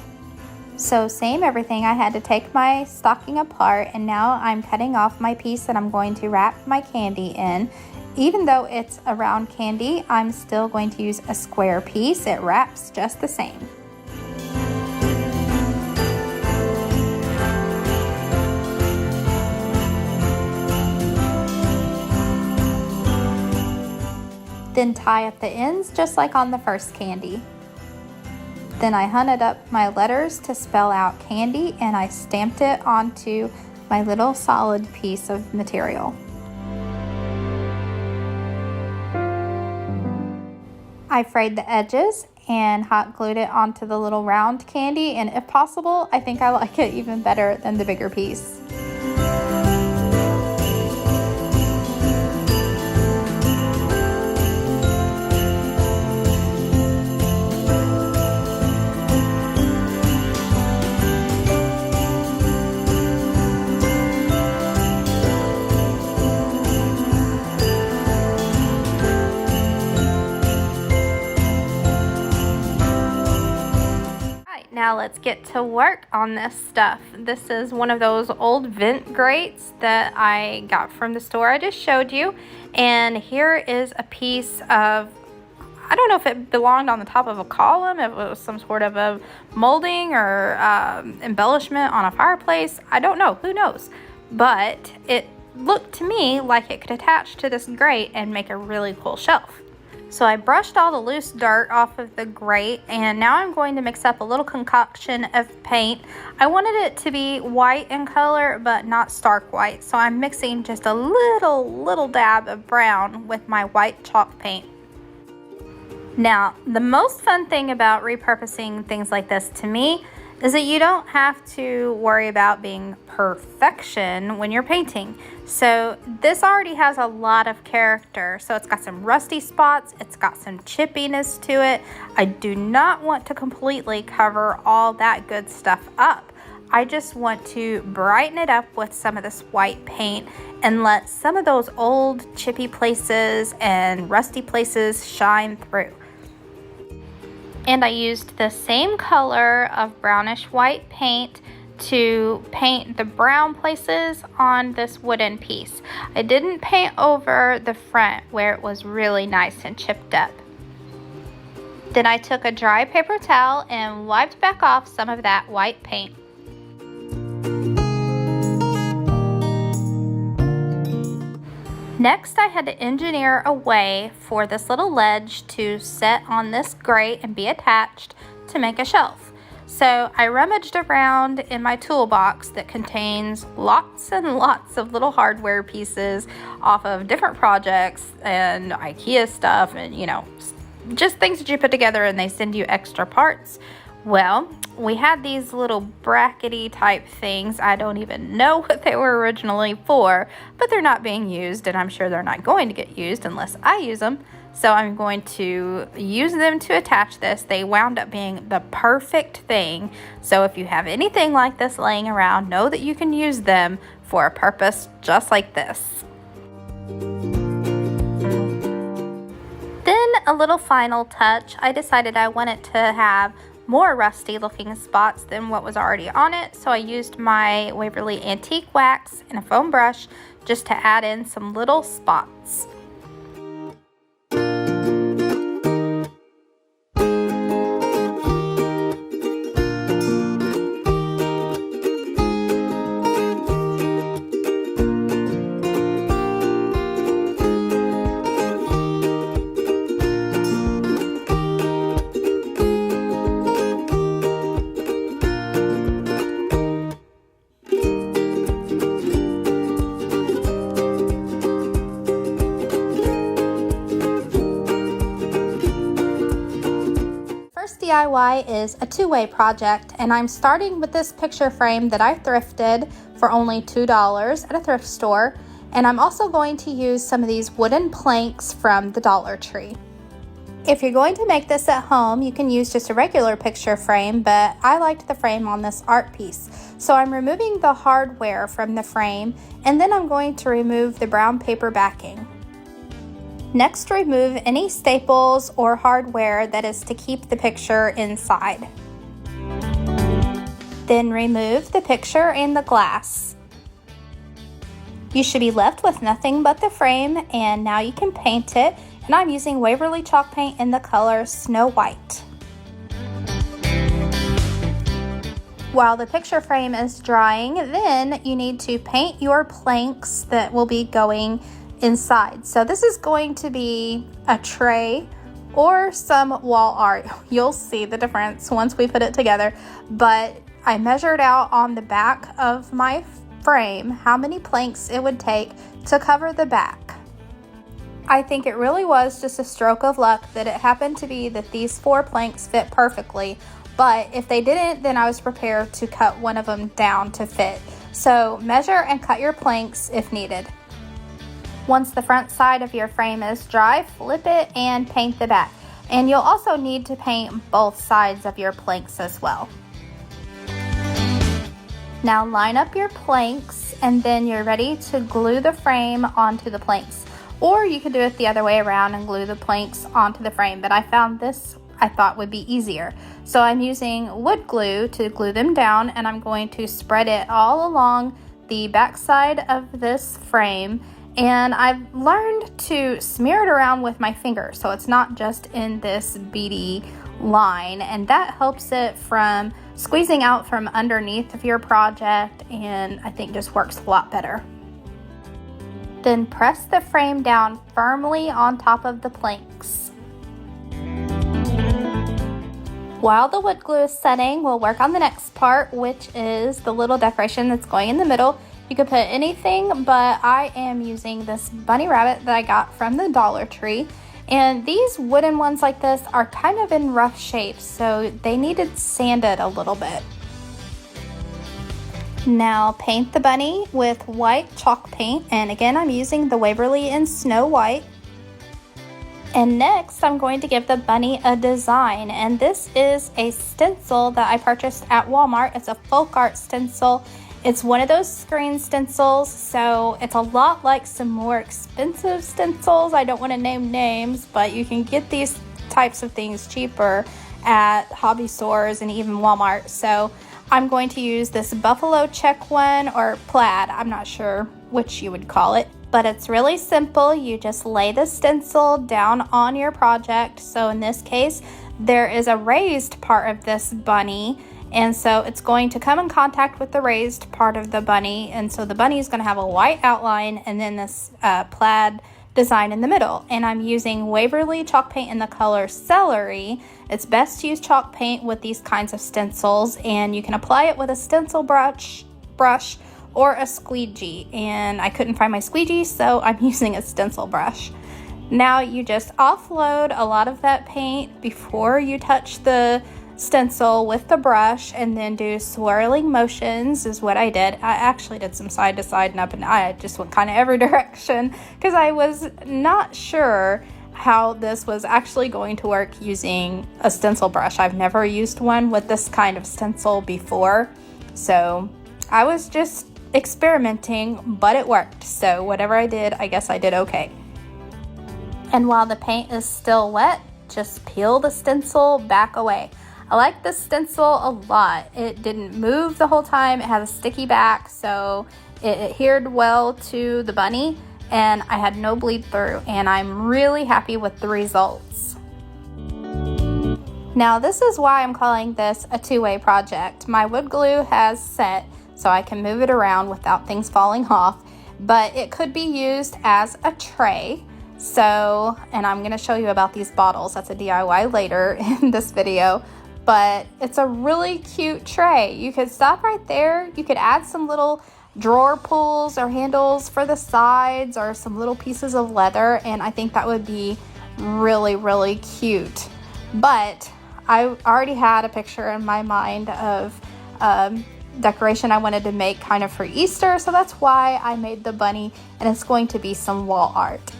So same everything, I had to take my stocking apart, and now I'm cutting off my piece that I'm going to wrap my candy in. Even though it's a round candy, I'm still going to use a square piece. It wraps just the same. Then tie up the ends just like on the first candy. Then I hunted up my letters to spell out candy, and I stamped it onto my little solid piece of material. I frayed the edges and hot glued it onto the little round candy, and if possible, I think I like it even better than the bigger piece. Now let's get to work on this stuff. This is one of those old vent grates that I got from the store I just showed you. And here is a piece of, I don't know if it belonged on the top of a column, if it was some sort of a molding or embellishment on a fireplace. I don't know, who knows? But it looked to me like it could attach to this grate and make a really cool shelf. So I brushed all the loose dirt off of the grate, and now I'm going to mix up a little concoction of paint. I wanted it to be white in color, but not stark white. So I'm mixing just a little dab of brown with my white chalk paint. Now, the most fun thing about repurposing things like this to me is that you don't have to worry about being perfection when you're painting. So this already has a lot of character. So it's got some rusty spots, it's got some chippiness to it. I do not want to completely cover all that good stuff up. I just want to brighten it up with some of this white paint and let some of those old chippy places and rusty places shine through. And I used the same color of brownish white paint to paint the brown places on this wooden piece. I didn't paint over the front where it was really nice and chipped up. Then I took a dry paper towel and wiped back off some of that white paint. Next, I had to engineer a way for this little ledge to set on this grate and be attached to make a shelf. So I rummaged around in my toolbox that contains lots and lots of little hardware pieces off of different projects and IKEA stuff and, you know, just things that you put together and they send you extra parts. Well, we had these little brackety type things. I don't even know what they were originally for, but they're not being used, and I'm sure they're not going to get used unless I use them. So I'm going to use them to attach this. They wound up being the perfect thing. So if you have anything like this laying around, know that you can use them for a purpose just like this. Then a little final touch. I decided I wanted to have more rusty looking spots than what was already on it, so I used my Waverly Antique Wax and a foam brush just to add in some little spots. DIY is a two-way project, and I'm starting with this picture frame that I thrifted for only $2 at a thrift store, and I'm also going to use some of these wooden planks from the Dollar Tree. If you're going to make this at home, you can use just a regular picture frame, but I liked the frame on this art piece. So I'm removing the hardware from the frame, and then I'm going to remove the brown paper backing. Next, remove any staples or hardware that is to keep the picture inside. Then remove the picture and the glass. You should be left with nothing but the frame, and now you can paint it. And I'm using Waverly chalk paint in the color Snow White. While the picture frame is drying, then you need to paint your planks that will be going inside. So this is going to be a tray or some wall art. You'll see the difference once we put it together. But I measured out on the back of my frame how many planks it would take to cover the back. I think it really was just a stroke of luck that it happened to be that these 4 planks fit perfectly, but if they didn't, then I was prepared to cut one of them down to fit. So measure and cut your planks if needed. Once the front side of your frame is dry, flip it and paint the back. And you'll also need to paint both sides of your planks as well. Now line up your planks, and then you're ready to glue the frame onto the planks. Or you could do it the other way around and glue the planks onto the frame, but I found this I thought would be easier. So I'm using wood glue to glue them down, and I'm going to spread it all along the back side of this frame. And I've learned to smear it around with my finger so it's not just in this beady line, and that helps it from squeezing out from underneath of your project, and I think just works a lot better. Then press the frame down firmly on top of the planks. While the wood glue is setting, we'll work on the next part, which is the little decoration that's going in the middle. You could put anything, but I am using this bunny rabbit that I got from the Dollar Tree. And these wooden ones like this are kind of in rough shape, so they needed sanded a little bit. Now paint the bunny with white chalk paint, and again I'm using the Waverly in Snow White. And next I'm going to give the bunny a design, and this is a stencil that I purchased at Walmart. It's a folk art stencil. It's one of those screen stencils, so it's a lot like some more expensive stencils. I don't want to name names, but you can get these types of things cheaper at hobby stores and even Walmart. So I'm going to use this buffalo check one, or plaid, I'm not sure which you would call it, but it's really simple. You just lay the stencil down on your project. So in this case, there is a raised part of this bunny, and so it's going to come in contact with the raised part of the bunny, and so the bunny is going to have a white outline and then this plaid design in the middle. And I'm using Waverly chalk paint in the color Celery. It's best to use chalk paint with these kinds of stencils, and you can apply it with a stencil brush or a squeegee, and I couldn't find my squeegee, so I'm using a stencil brush. Now you just offload a lot of that paint before you touch the stencil with the brush, and then do swirling motions is what I did. I actually did some side to side and up, and I just went kind of every direction because I was not sure how this was actually going to work using a stencil brush. I've never used one with this kind of stencil before, so I was just experimenting, but it worked. So whatever I did, I guess I did okay. And while the paint is still wet, just peel the stencil back away. I like this stencil a lot. It didn't move the whole time. It has a sticky back, so it adhered well to the bunny, and I had no bleed through, and I'm really happy with the results. Now this is why I'm calling this a two-way project. My wood glue has set, so I can move it around without things falling off, but it could be used as a tray. So, and I'm going to show you about these bottles. That's a DIY later in this video. But it's a really cute tray. You could stop right there. You could add some little drawer pulls or handles for the sides, or some little pieces of leather, and I think that would be really, really cute. But I already had a picture in my mind of decoration I wanted to make kind of for Easter, so that's why I made the bunny, and it's going to be some wall art.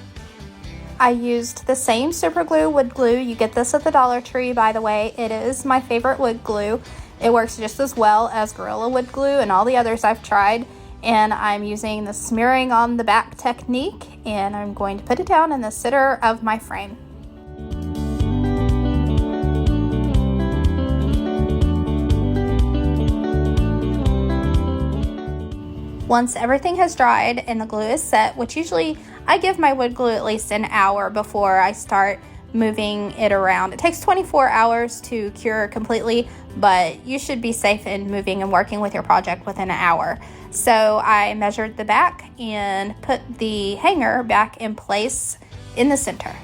I used the same super glue wood glue. You get this at the Dollar Tree, by the way. It is my favorite wood glue. It works just as well as Gorilla Wood glue and all the others I've tried. And I'm using the smearing on the back technique, and I'm going to put it down in the center of my frame. Once everything has dried and the glue is set, which usually I give my wood glue at least an hour before I start moving it around. It takes 24 hours to cure completely, but you should be safe in moving and working with your project within an hour. So I measured the back and put the hanger back in place in the center.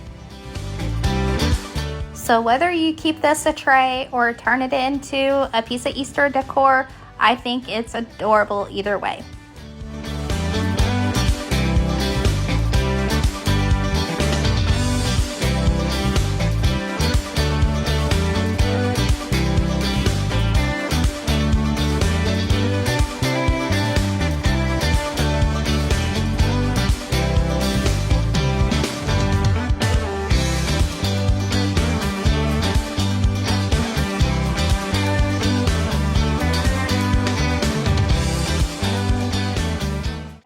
So whether you keep this a tray or turn it into a piece of Easter decor, I think it's adorable either way.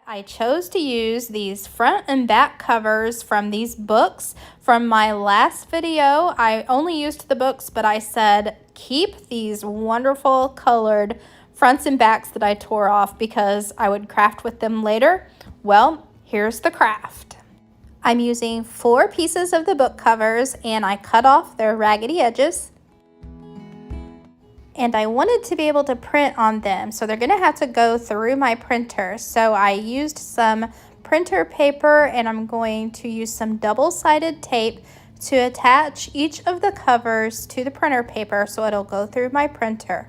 I chose to use these front and back covers from these books. From my last video, I only used the books, but I said keep these wonderful colored fronts and backs that I tore off because I would craft with them later. Well, here's the craft. I'm using 4 pieces of the book covers, and I cut off their raggedy edges. And I wanted to be able to print on them, so they're going to have to go through my printer. So I used some printer paper, and I'm going to use some double-sided tape to attach each of the covers to the printer paper so it'll go through my printer.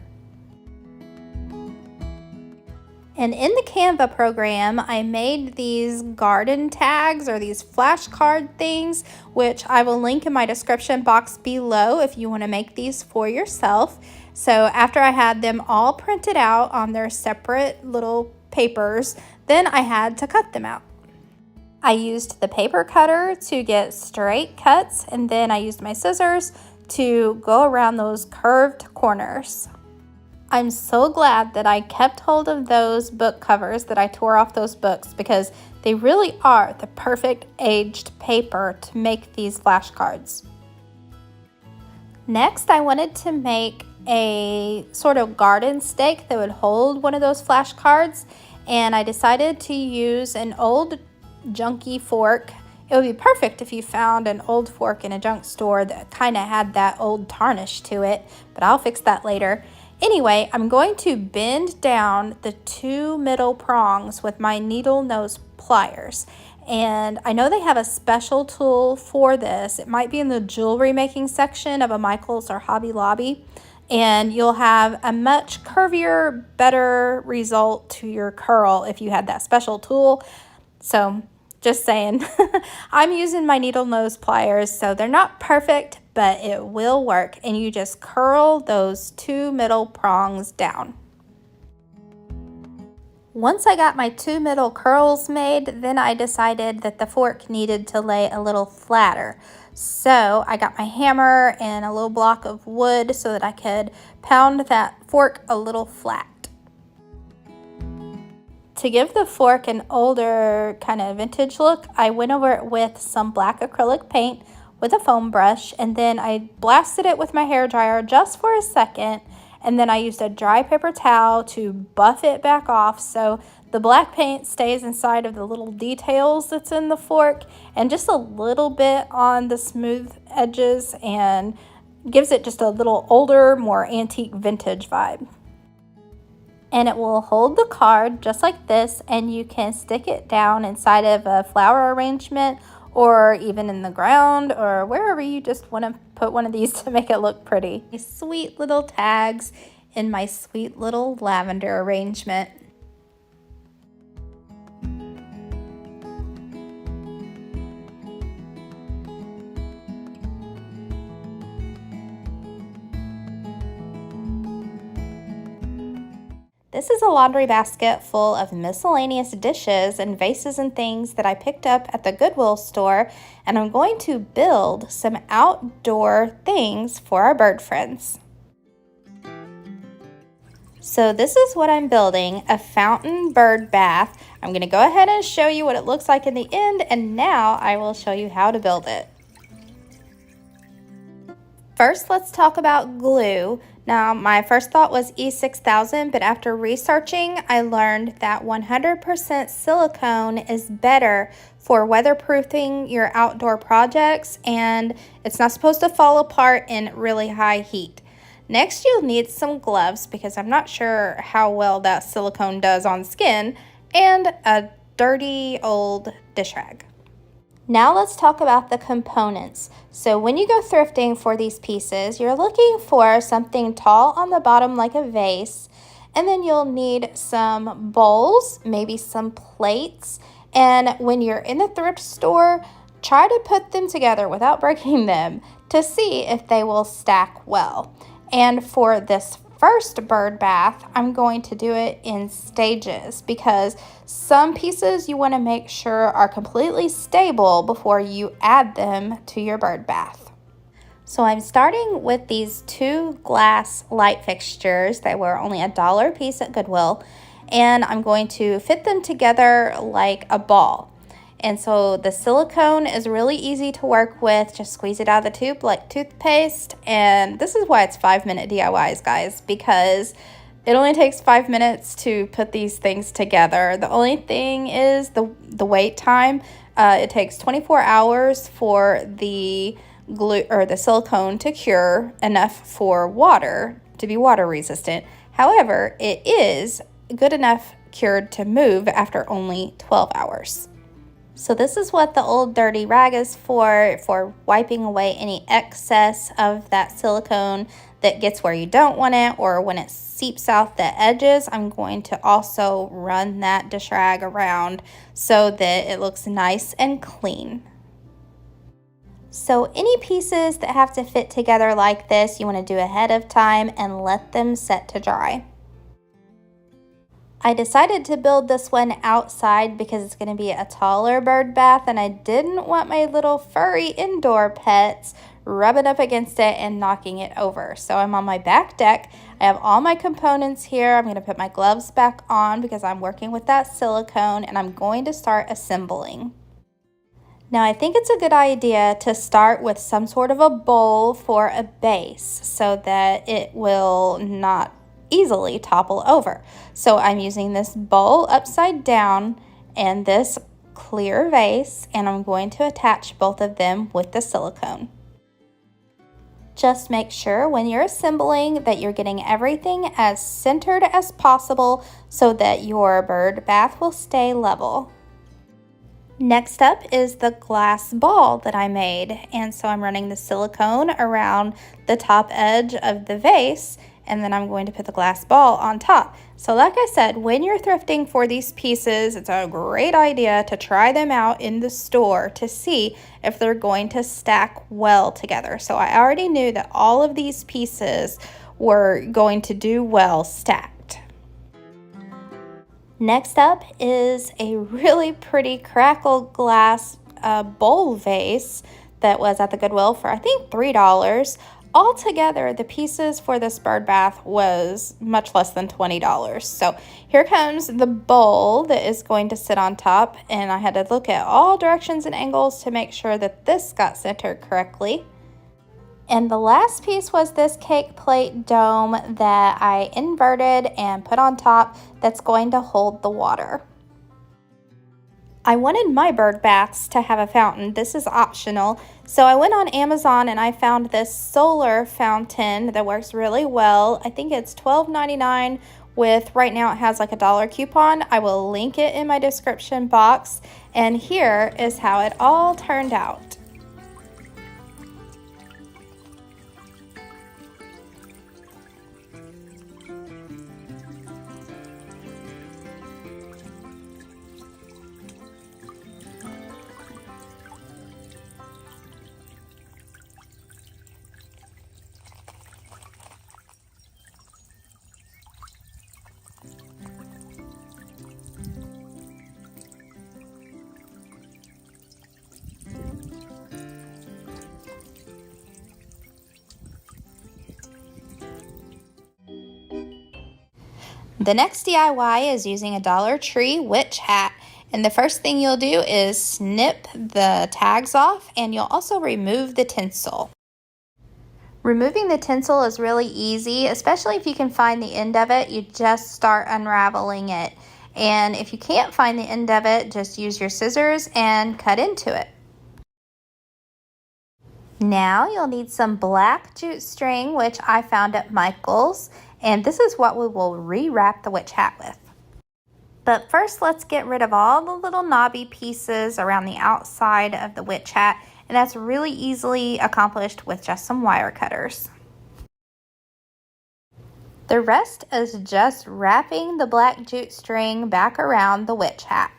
And in the Canva program, I made these garden tags, or these flashcard things, which I will link in my description box below if you want to make these for yourself. So after I had them all printed out on their separate little papers, then I had to cut them out. I used the paper cutter to get straight cuts, and then I used my scissors to go around those curved corners. I'm so glad that I kept hold of those book covers that I tore off those books, because they really are the perfect aged paper to make these flashcards. Next, I wanted to make a sort of garden stake that would hold one of those flashcards, and I decided to use an old junky fork. It would be perfect if you found an old fork in a junk store that kind of had that old tarnish to it, but I'll fix that later. Anyway, I'm going to bend down the 2 middle prongs with my needle nose pliers. And I know they have a special tool for this. It might be in the jewelry making section of a Michael's or Hobby Lobby. And you'll have a much curvier, better result to your curl if you had that special tool. So just saying, I'm using my needle nose pliers, so they're not perfect, but it will work. And you just curl those 2 middle prongs down. Once I got my 2 middle curls made, then I decided that the fork needed to lay a little flatter. So I got my hammer and a little block of wood so that I could pound that fork a little flat. To give the fork an older kind of vintage look, I went over it with some black acrylic paint with a foam brush, and then I blasted it with my hairdryer just for a second, and then I used a dry paper towel to buff it back off so the black paint stays inside of the little details that's in the fork, and just a little bit on the smooth edges, and gives it just a little older, more antique vintage vibe. And it will hold the card just like this, and you can stick it down inside of a flower arrangement, or even in the ground, or wherever you just want to put one of these to make it look pretty. These sweet little tags in my sweet little lavender arrangement. This is a laundry basket full of miscellaneous dishes and vases and things that I picked up at the Goodwill store, and I'm going to build some outdoor things for our bird friends. So this is what I'm building, a fountain bird bath. I'm going to go ahead and show you what it looks like in the end, and now I will show you how to build it. First, let's talk about glue. Now, my first thought was E6000, but after researching, I learned that 100% silicone is better for weatherproofing your outdoor projects, and it's not supposed to fall apart in really high heat. Next, you'll need some gloves because I'm not sure how well that silicone does on skin, and a dirty old dish rag. Now let's talk about the components. So when you go thrifting for these pieces, you're looking for something tall on the bottom like a vase, and then you'll need some bowls, maybe some plates, and when you're in the thrift store, try to put them together without breaking them to see if they will stack well. And for this first bird bath, I'm going to do it in stages because some pieces you want to make sure are completely stable before you add them to your bird bath. So I'm starting with these two glass light fixtures that were only $1 a piece at Goodwill, and I'm going to fit them together like a ball. And so the silicone is really easy to work with. Just squeeze it out of the tube like toothpaste. And this is why it's 5-minute DIYs, guys, because it only takes 5 minutes to put these things together. The only thing is the wait time. It takes 24 hours for the glue or the silicone to cure enough for water to be water resistant. However, it is good enough cured to move after only 12 hours. So this is what the old dirty rag is for wiping away any excess of that silicone that gets where you don't want it, or when it seeps out the edges. I'm going to also run that dish rag around so that it looks nice and clean. So any pieces that have to fit together like this, you want to do ahead of time and let them set to dry. I decided to build this one outside because it's going to be a taller bird bath, and I didn't want my little furry indoor pets rubbing up against it and knocking it over. So I'm on my back deck. I have all my components here. I'm going to put my gloves back on because I'm working with that silicone, and I'm going to start assembling. Now I think it's a good idea to start with some sort of a bowl for a base so that it will not easily topple over. So I'm using this bowl upside down and this clear vase, and I'm going to attach both of them with the silicone. Just make sure when you're assembling that you're getting everything as centered as possible so that your bird bath will stay level. Next up is the glass ball that I made, and so I'm running the silicone around the top edge of the vase, and then I'm going to put the glass ball on top. So like I said, when you're thrifting for these pieces, it's a great idea to try them out in the store to see if they're going to stack well together. So I already knew that all of these pieces were going to do well stacked. Next up is a really pretty crackle glass bowl vase that was at the Goodwill for I think $3. Altogether, the pieces for this bird bath was much less than $20. So here comes the bowl that is going to sit on top, and I had to look at all directions and angles to make sure that this got centered correctly. And the last piece was this cake plate dome that I inverted and put on top that's going to hold the water. I wanted my bird baths to have a fountain. This is optional. So I went on Amazon and I found this solar fountain that works really well. I think it's $12.99 with, right now it has like a $1 coupon. I will link it in my description box. And here is how it all turned out. The next DIY is using a Dollar Tree witch hat. And the first thing you'll do is snip the tags off, and you'll also remove the tinsel. Removing the tinsel is really easy, especially if you can find the end of it. You just start unraveling it. And if you can't find the end of it, just use your scissors and cut into it. Now you'll need some black jute string, which I found at Michael's, and this is what we will rewrap the witch hat with. But first, let's get rid of all the little knobby pieces around the outside of the witch hat, and that's really easily accomplished with just some wire cutters. The rest is just wrapping the black jute string back around the witch hat.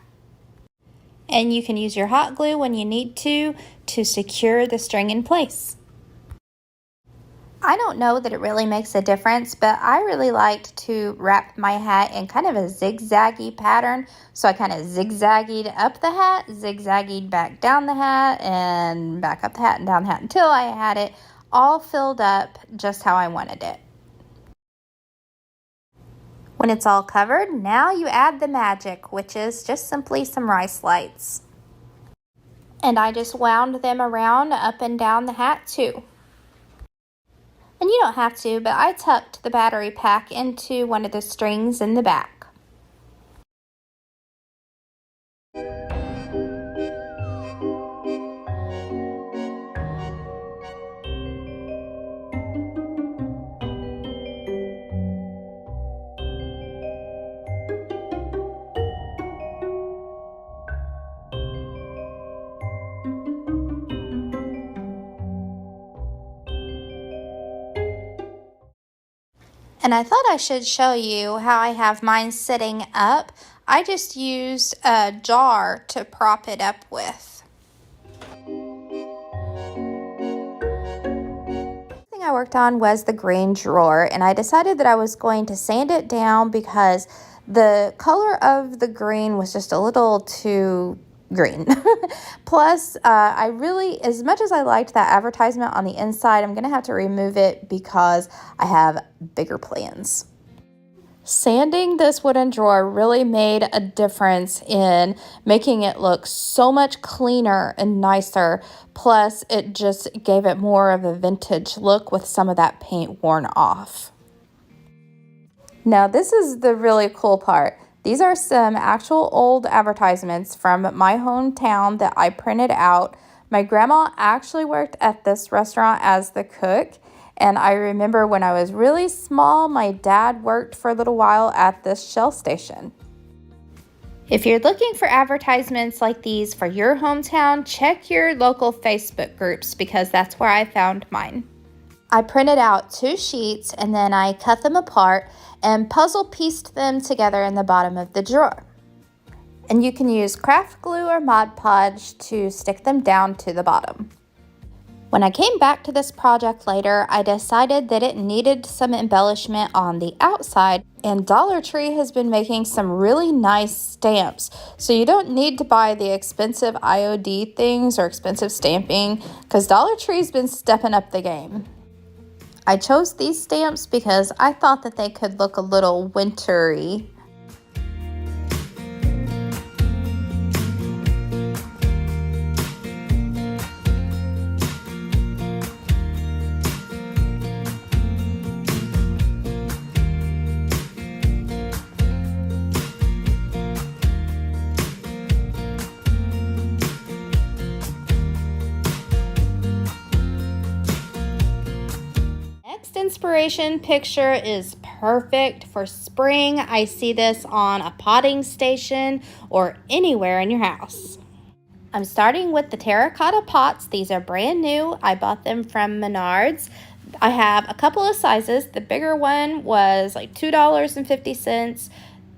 And you can use your hot glue when you need to secure the string in place. I don't know that it really makes a difference, but I really liked to wrap my hat in kind of a zigzaggy pattern. So I kind of zigzagged up the hat, zigzagged back down the hat, and back up the hat and down the hat until I had it all filled up just how I wanted it. When it's all covered, now you add the magic, which is just simply some rice lights. And I just wound them around up and down the hat too. And you don't have to, but I tucked the battery pack into one of the strings in the back. And I thought I should show you how I have mine sitting up. I just used a jar to prop it up with. The thing I worked on was the green drawer, and I decided that I was going to sand it down because the color of the green was just a little too green. Plus, I really, as much as I liked that advertisement on the inside, I'm going to have to remove it because I have bigger plans. Sanding this wooden drawer really made a difference in making it look so much cleaner and nicer. Plus, it just gave it more of a vintage look with some of that paint worn off. Now, this is the really cool part. These are some actual old advertisements from my hometown that I printed out. My grandma actually worked at this restaurant as the cook, and I remember when I was really small, my dad worked for a little while at this Shell station. If you're looking for advertisements like these for your hometown, check your local Facebook groups because that's where I found mine. I printed out 2 sheets and then I cut them apart and puzzle pieced them together in the bottom of the drawer. And you can use craft glue or Mod Podge to stick them down to the bottom. When I came back to this project later, I decided that it needed some embellishment on the outside, and Dollar Tree has been making some really nice stamps. So you don't need to buy the expensive IOD things or expensive stamping because Dollar Tree's been stepping up the game. I chose these stamps because I thought that they could look a little wintry. Inspiration picture is perfect for spring. I see this on a potting station or anywhere in your house. I'm starting with the terracotta pots. These are brand new. I bought them from Menards. I have a couple of sizes. The bigger one was like $2.50.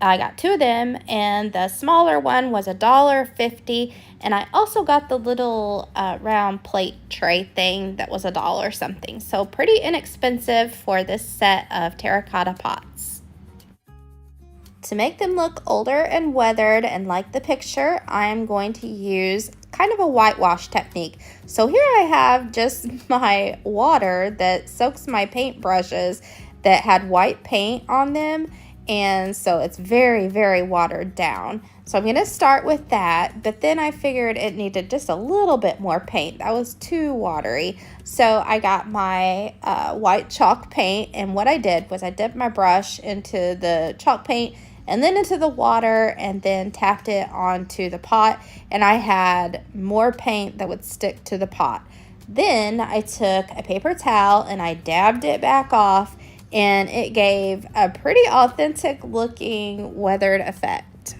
I got 2 of them, and the smaller one was $1.50. And I also got the little round plate tray thing that was $1 something. So pretty inexpensive for this set of terracotta pots. To make them look older and weathered and like the picture, I am going to use kind of a whitewash technique. So here I have just my water that soaks my paint brushes that had white paint on them. and so it's very, very watered down. So I'm going to start with that, but then I figured it needed just a little bit more paint. That was too watery. So I got my white chalk paint, and what I did was I dipped my brush into the chalk paint and then into the water and then tapped it onto the pot, and I had more paint that would stick to the pot. Then I took a paper towel and I dabbed it back off, and it gave a pretty authentic looking weathered effect.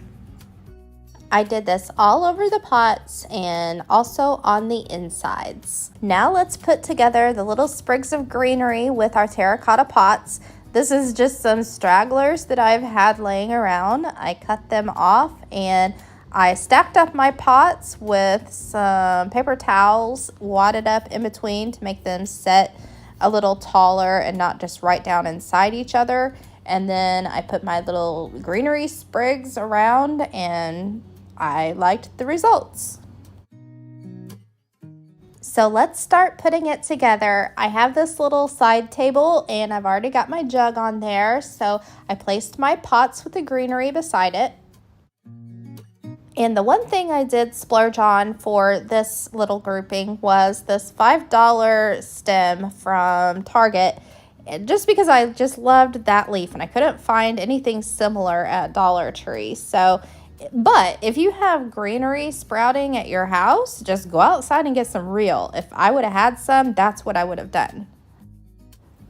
I did this all over the pots and also on the insides. Now let's put together the little sprigs of greenery with our terracotta pots. This is just some stragglers that I've had laying around. I cut them off and I stacked up my pots with some paper towels wadded up in between to make them set a little taller and not just right down inside each other. And then I put my little greenery sprigs around, and I liked the results. So let's start putting it together. I have this little side table and I've already got my jug on there. So I placed my pots with the greenery beside it. And the one thing I did splurge on for this little grouping was this $5 stem from Target, just because I just loved that leaf and I couldn't find anything similar at Dollar Tree. But if you have greenery sprouting at your house, just go outside and get some real. If I would have had some, that's what I would have done.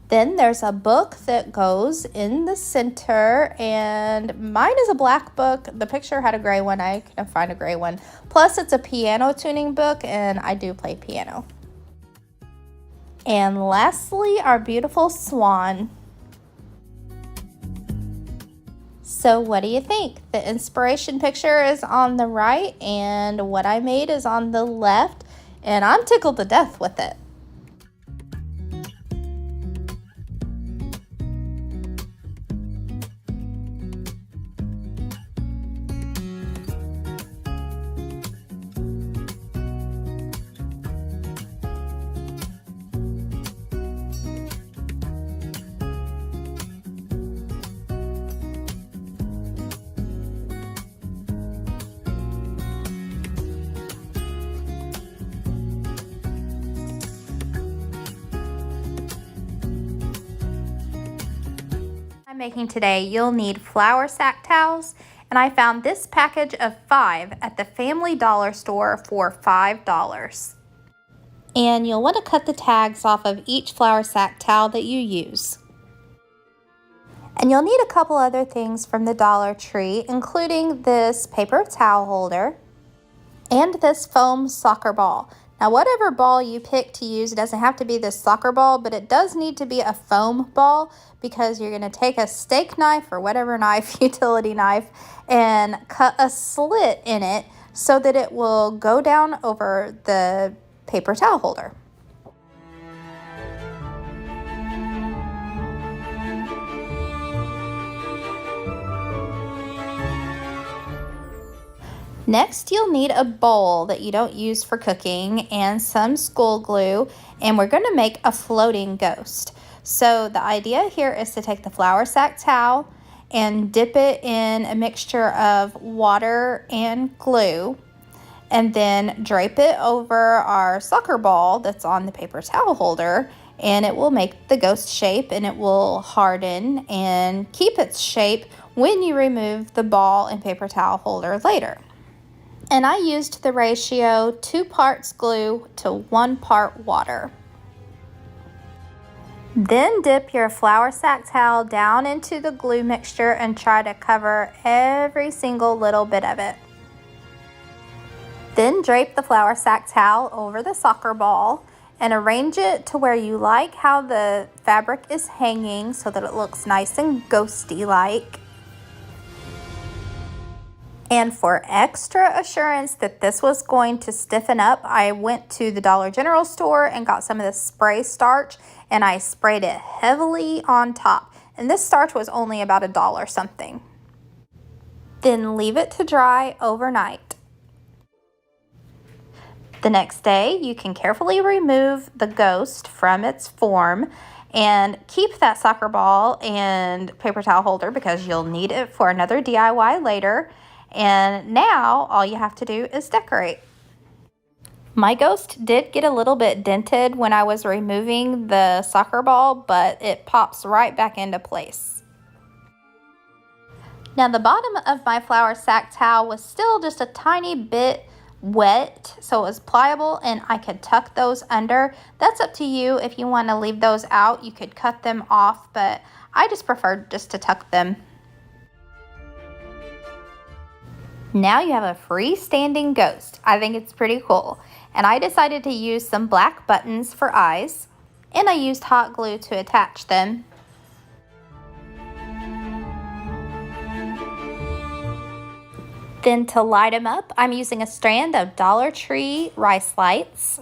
Then there's a book that goes in the center, and mine is a black book. The picture had a gray one. I couldn't find a gray one. Plus, it's a piano tuning book, and I do play piano. And lastly, our beautiful swan. So what do you think? The inspiration picture is on the right, and what I made is on the left, and I'm tickled to death with it. I'm making today, you'll need flour sack towels, and I found this package of 5 at the Family Dollar store for $5. And you'll want to cut the tags off of each flour sack towel that you use. And you'll need a couple other things from the Dollar Tree, including this paper towel holder and this foam soccer ball. Now, whatever ball you pick to use, it doesn't have to be this soccer ball, but it does need to be a foam ball, because you're going to take a steak knife or whatever knife, utility knife, and cut a slit in it so that it will go down over the paper towel holder. Next, you'll need a bowl that you don't use for cooking and some school glue, and we're going to make a floating ghost. So the idea here is to take the flour sack towel and dip it in a mixture of water and glue, and then drape it over our soccer ball that's on the paper towel holder, and it will make the ghost shape, and it will harden and keep its shape when you remove the ball and paper towel holder later. And I used the ratio 2 parts glue to 1 part water. Then dip your flour sack towel down into the glue mixture and try to cover every single little bit of it. Then drape the flour sack towel over the soccer ball and arrange it to where you like how the fabric is hanging so that it looks nice and ghosty-like. And for extra assurance that this was going to stiffen up, I went to the Dollar General store and got some of this spray starch, and I sprayed it heavily on top. And this starch was only about $1 something. Then leave it to dry overnight. The next day, you can carefully remove the ghost from its form, And keep that soccer ball and paper towel holder because you'll need it for another DIY later. And now all you have to do is decorate. My ghost did get a little bit dented when I was removing the soccer ball, but it pops right back into place. Now the bottom of my flour sack towel was still just a tiny bit wet, so it was pliable and I could tuck those under. That's up to you. If you want to leave those out, you could cut them off, but I just preferred just to tuck them. Now you have a freestanding ghost. I think it's pretty cool. And I decided to use some black buttons for eyes, and I used hot glue to attach them. Then to light them up, I'm using a strand of Dollar Tree rice lights.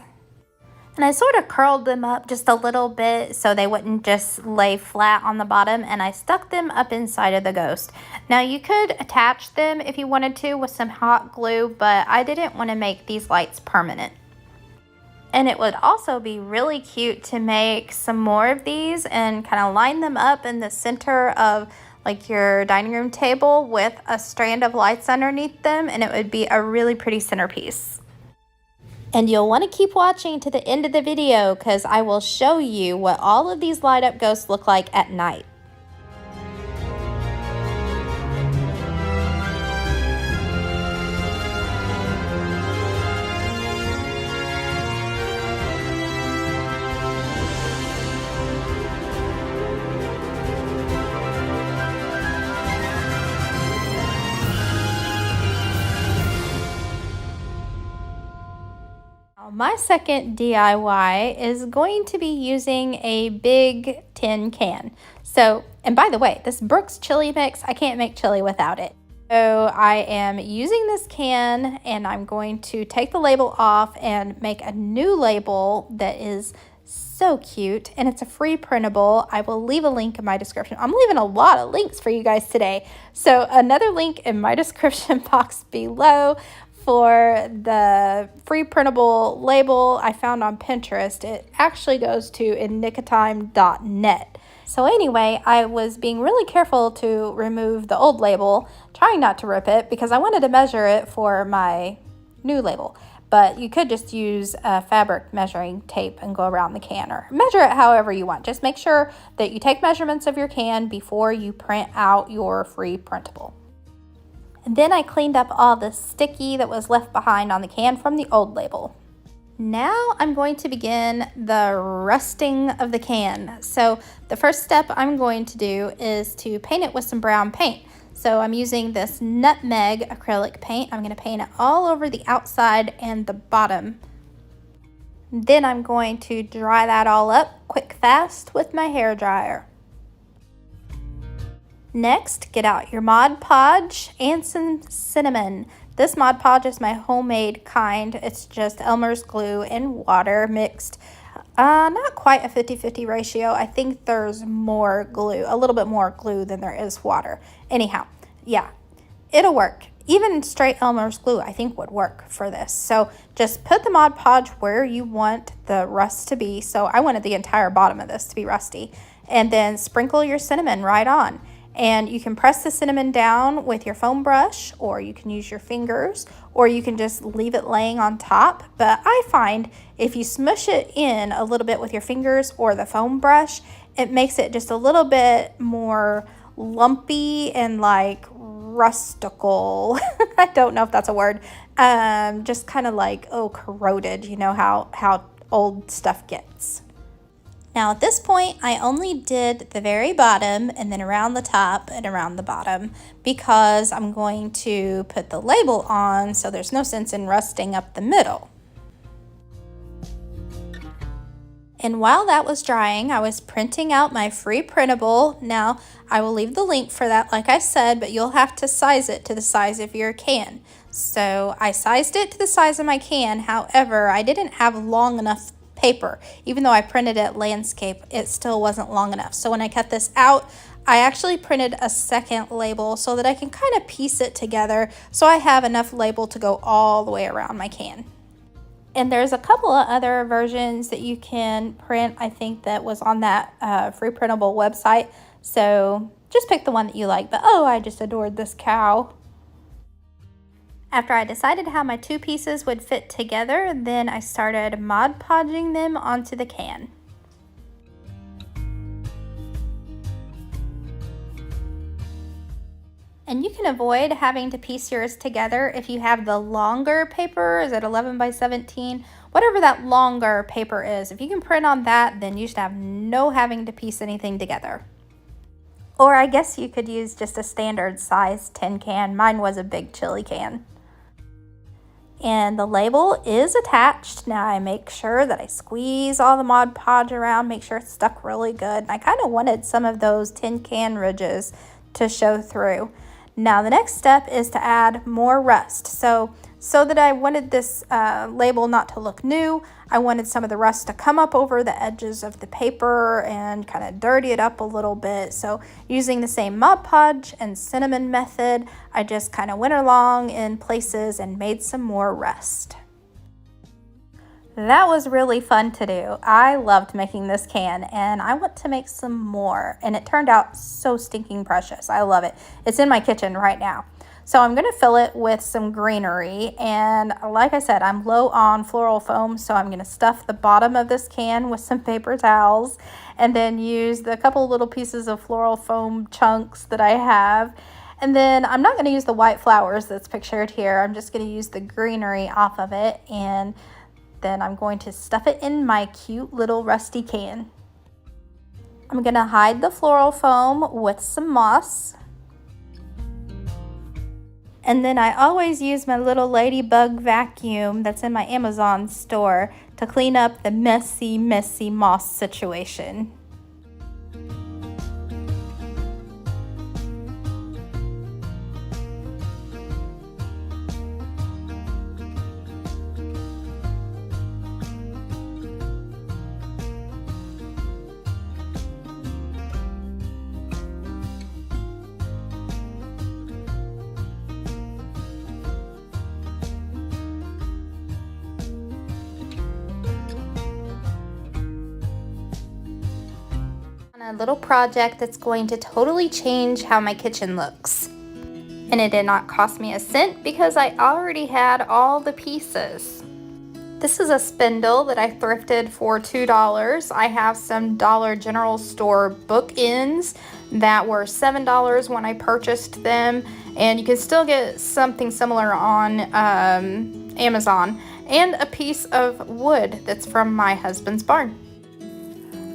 And I sort of curled them up just a little bit so they wouldn't just lay flat on the bottom, and I stuck them up inside of the ghost. Now you could attach them if you wanted to with some hot glue, but I didn't want to make these lights permanent. And it would also be really cute to make some more of these and kind of line them up in the center of like your dining room table with a strand of lights underneath them, and it would be a really pretty centerpiece. And you'll want to keep watching to the end of the video because I will show you what all of these light up ghosts look like at night. My second DIY is going to be using a big tin can. So, and by the way, this Brooks chili mix, I can't make chili without it. So I am using this can and I'm going to take the label off and make a new label that is so cute, and it's a free printable. I will leave a link in my description. I'm leaving a lot of links for you guys today. So another link in my description box below for the free printable label I found on Pinterest. It actually goes to innicotime.net. So anyway, I was being really careful to remove the old label, trying not to rip it because I wanted to measure it for my new label. But you could just use a fabric measuring tape and go around the can, or measure it however you want. Just make sure that you take measurements of your can before you print out your free printable. And then I cleaned up all the sticky that was left behind on the can from the old label. Now I'm going to begin the rusting of the can. So the first step I'm going to do is to paint it with some brown paint. So I'm using this nutmeg acrylic paint. I'm going to paint it all over the outside and the bottom. Then I'm going to dry that all up quick fast with my hair dryer. Next, get out your Mod Podge and some cinnamon. This Mod Podge is my homemade kind. It's just Elmer's glue and water mixed. Not quite a 50-50 ratio. I think there's more glue, a little bit more glue than there is water. Anyhow, yeah, it'll work. Even straight Elmer's glue, I think, would work for this. So just put the Mod Podge where you want the rust to be. So I wanted the entire bottom of this to be rusty. And then sprinkle your cinnamon right on. And you can press the cinnamon down with your foam brush, or you can use your fingers, or you can just leave it laying on top. But I find if you smush it in a little bit with your fingers or the foam brush, it makes it just a little bit more lumpy and like rustical. I don't know if that's a word. Just kind of like, corroded. You know how old stuff gets. Now at this point, I only did the very bottom and then around the top and around the bottom because I'm going to put the label on, so there's no sense in rusting up the middle. And while that was drying, I was printing out my free printable. Now, I will leave the link for that, like I said, but you'll have to size it to the size of your can. So I sized it to the size of my can. However, I didn't have long enough paper. Even though I printed it landscape, it still wasn't long enough. So when I cut this out, I actually printed a second label so that I can kind of piece it together so I have enough label to go all the way around my can. And there's a couple of other versions that you can print, I think that was on that free printable website. So just pick the one that you like. But oh, I just adored this cow. After I decided how my two pieces would fit together, then I started Mod Podging them onto the can. And you can avoid having to piece yours together if you have the longer paper. Is it 11 by 17? Whatever that longer paper is. If you can print on that, then you should have no having to piece anything together. Or I guess you could use just a standard size tin can. Mine was a big chili can. And the label is attached. Now I make sure that I squeeze all the Mod Podge around, make sure it's stuck really good. And I kind of wanted some of those tin can ridges to show through. Now the next step is to add more rust. So that I wanted this label not to look new, I wanted some of the rust to come up over the edges of the paper and kind of dirty it up a little bit. So using the same Mod Podge and cinnamon method, I just kind of went along in places and made some more rust. That was really fun to do. I loved making this can and I want to make some more, and it turned out so stinking precious. I love it. It's in my kitchen right now. So I'm going to fill it with some greenery, and like I said, I'm low on floral foam, so I'm going to stuff the bottom of this can with some paper towels and then use the couple little pieces of floral foam chunks that I have. And then I'm not going to use the white flowers that's pictured here. I'm just going to use the greenery off of it, and then I'm going to stuff it in my cute little rusty can. I'm going to hide the floral foam with some moss. And then I always use my little ladybug vacuum that's in my Amazon store to clean up the messy moss situation. A little project that's going to totally change how my kitchen looks. And it did not cost me a cent because I already had all the pieces. This is a spindle that I thrifted for $2. I have some Dollar General store bookends that were $7 when I purchased them, and you can still get something similar on Amazon, and a piece of wood that's from my husband's barn.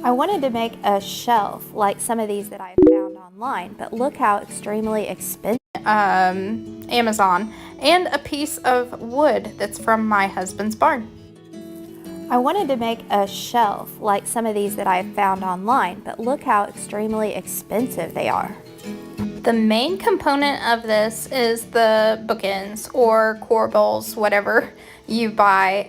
I wanted to make a shelf like some of these that I found online, but look how extremely expensive. Amazon, and a piece of wood that's from my husband's barn. I wanted to make a shelf like some of these that I found online, but look how extremely expensive they are. The main component of this is the bookends or corbels, whatever you buy.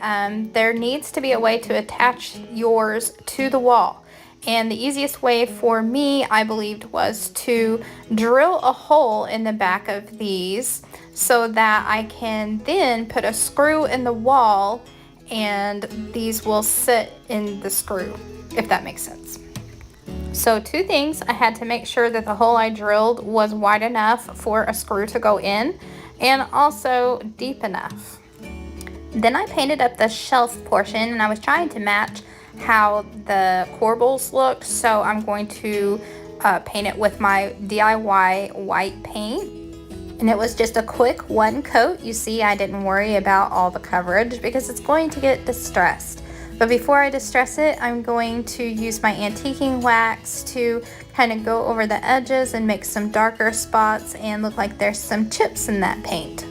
There needs to be a way to attach yours to the wall. And the easiest way for me, I believed, was to drill a hole in the back of these so that I can then put a screw in the wall and these will sit in the screw, if that makes sense. So two things: I had to make sure that the hole I drilled was wide enough for a screw to go in, and also deep enough. Then I painted up the shelf portion, and I was trying to match how the corbels looked, so I'm going to paint it with my DIY white paint. And it was just a quick one coat. You see, I didn't worry about all the coverage because it's going to get distressed. But before I distress it, I'm going to use my antiquing wax to kind of go over the edges and make some darker spots and look like there's some chips in that paint.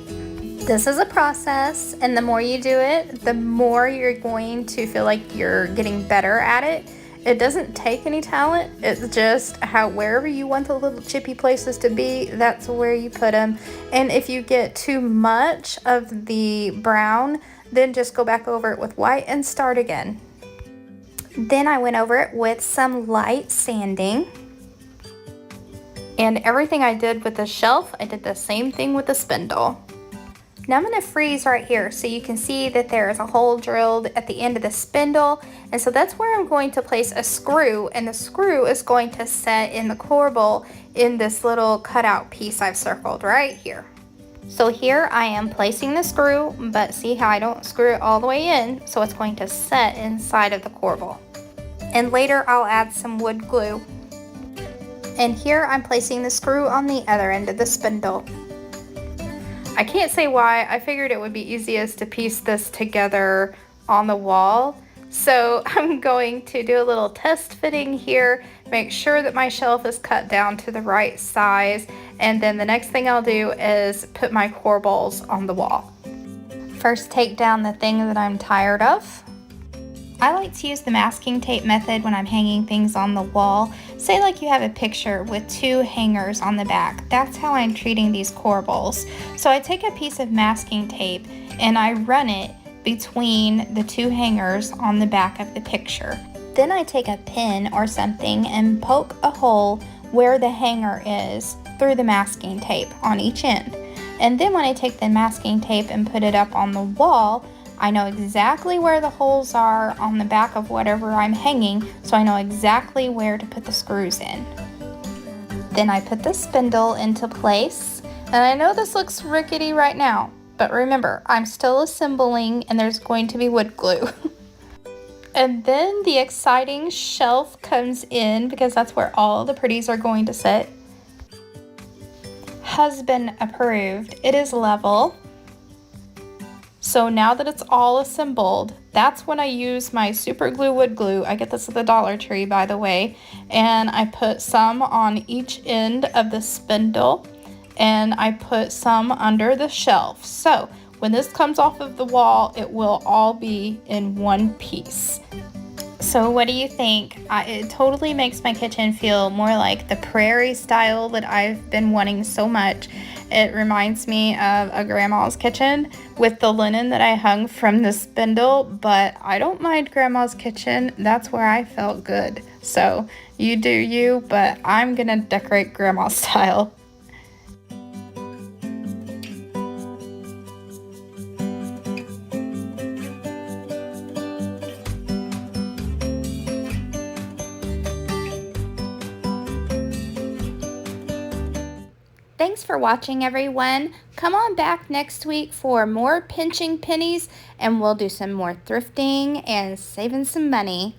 This is a process, and the more you do it, the more you're going to feel like you're getting better at it. It doesn't take any talent. It's just wherever you want the little chippy places to be, that's where you put them. And if you get too much of the brown, then just go back over it with white and start again. Then I went over it with some light sanding. And everything I did with the shelf, I did the same thing with the spindle. Now I'm going to freeze right here so you can see that there is a hole drilled at the end of the spindle, and so that's where I'm going to place a screw, and the screw is going to set in the corbel in this little cutout piece I've circled right here. So here I am placing the screw, but see how I don't screw it all the way in, so it's going to set inside of the corbel. And later I'll add some wood glue. And here I'm placing the screw on the other end of the spindle. I can't say why, I figured it would be easiest to piece this together on the wall. So I'm going to do a little test fitting here, make sure that my shelf is cut down to the right size, and then the next thing I'll do is put my corbels on the wall. First, take down the thing that I'm tired of. I like to use the masking tape method when I'm hanging things on the wall. Say like you have a picture with two hangers on the back. That's how I'm treating these corbels. So I take a piece of masking tape and I run it between the two hangers on the back of the picture. Then I take a pin or something and poke a hole where the hanger is through the masking tape on each end. And then when I take the masking tape and put it up on the wall, I know exactly where the holes are on the back of whatever I'm hanging, so I know exactly where to put the screws in. Then I put the spindle into place, and I know this looks rickety right now, but remember, I'm still assembling and there's going to be wood glue. And then the exciting shelf comes in because that's where all the pretties are going to sit. Husband approved. It is level. So now that it's all assembled, that's when I use my super glue wood glue. I get this at the Dollar Tree, by the way, and I put some on each end of the spindle and I put some under the shelf. So when this comes off of the wall, it will all be in one piece. So what do you think? It totally makes my kitchen feel more like the prairie style that I've been wanting so much. It reminds me of a grandma's kitchen with the linen that I hung from the spindle, but I don't mind grandma's kitchen. That's where I felt good. So you do you, but I'm gonna decorate grandma style. Thanks for watching, everyone. Come on back next week for more pinching pennies, and we'll do some more thrifting and saving some money.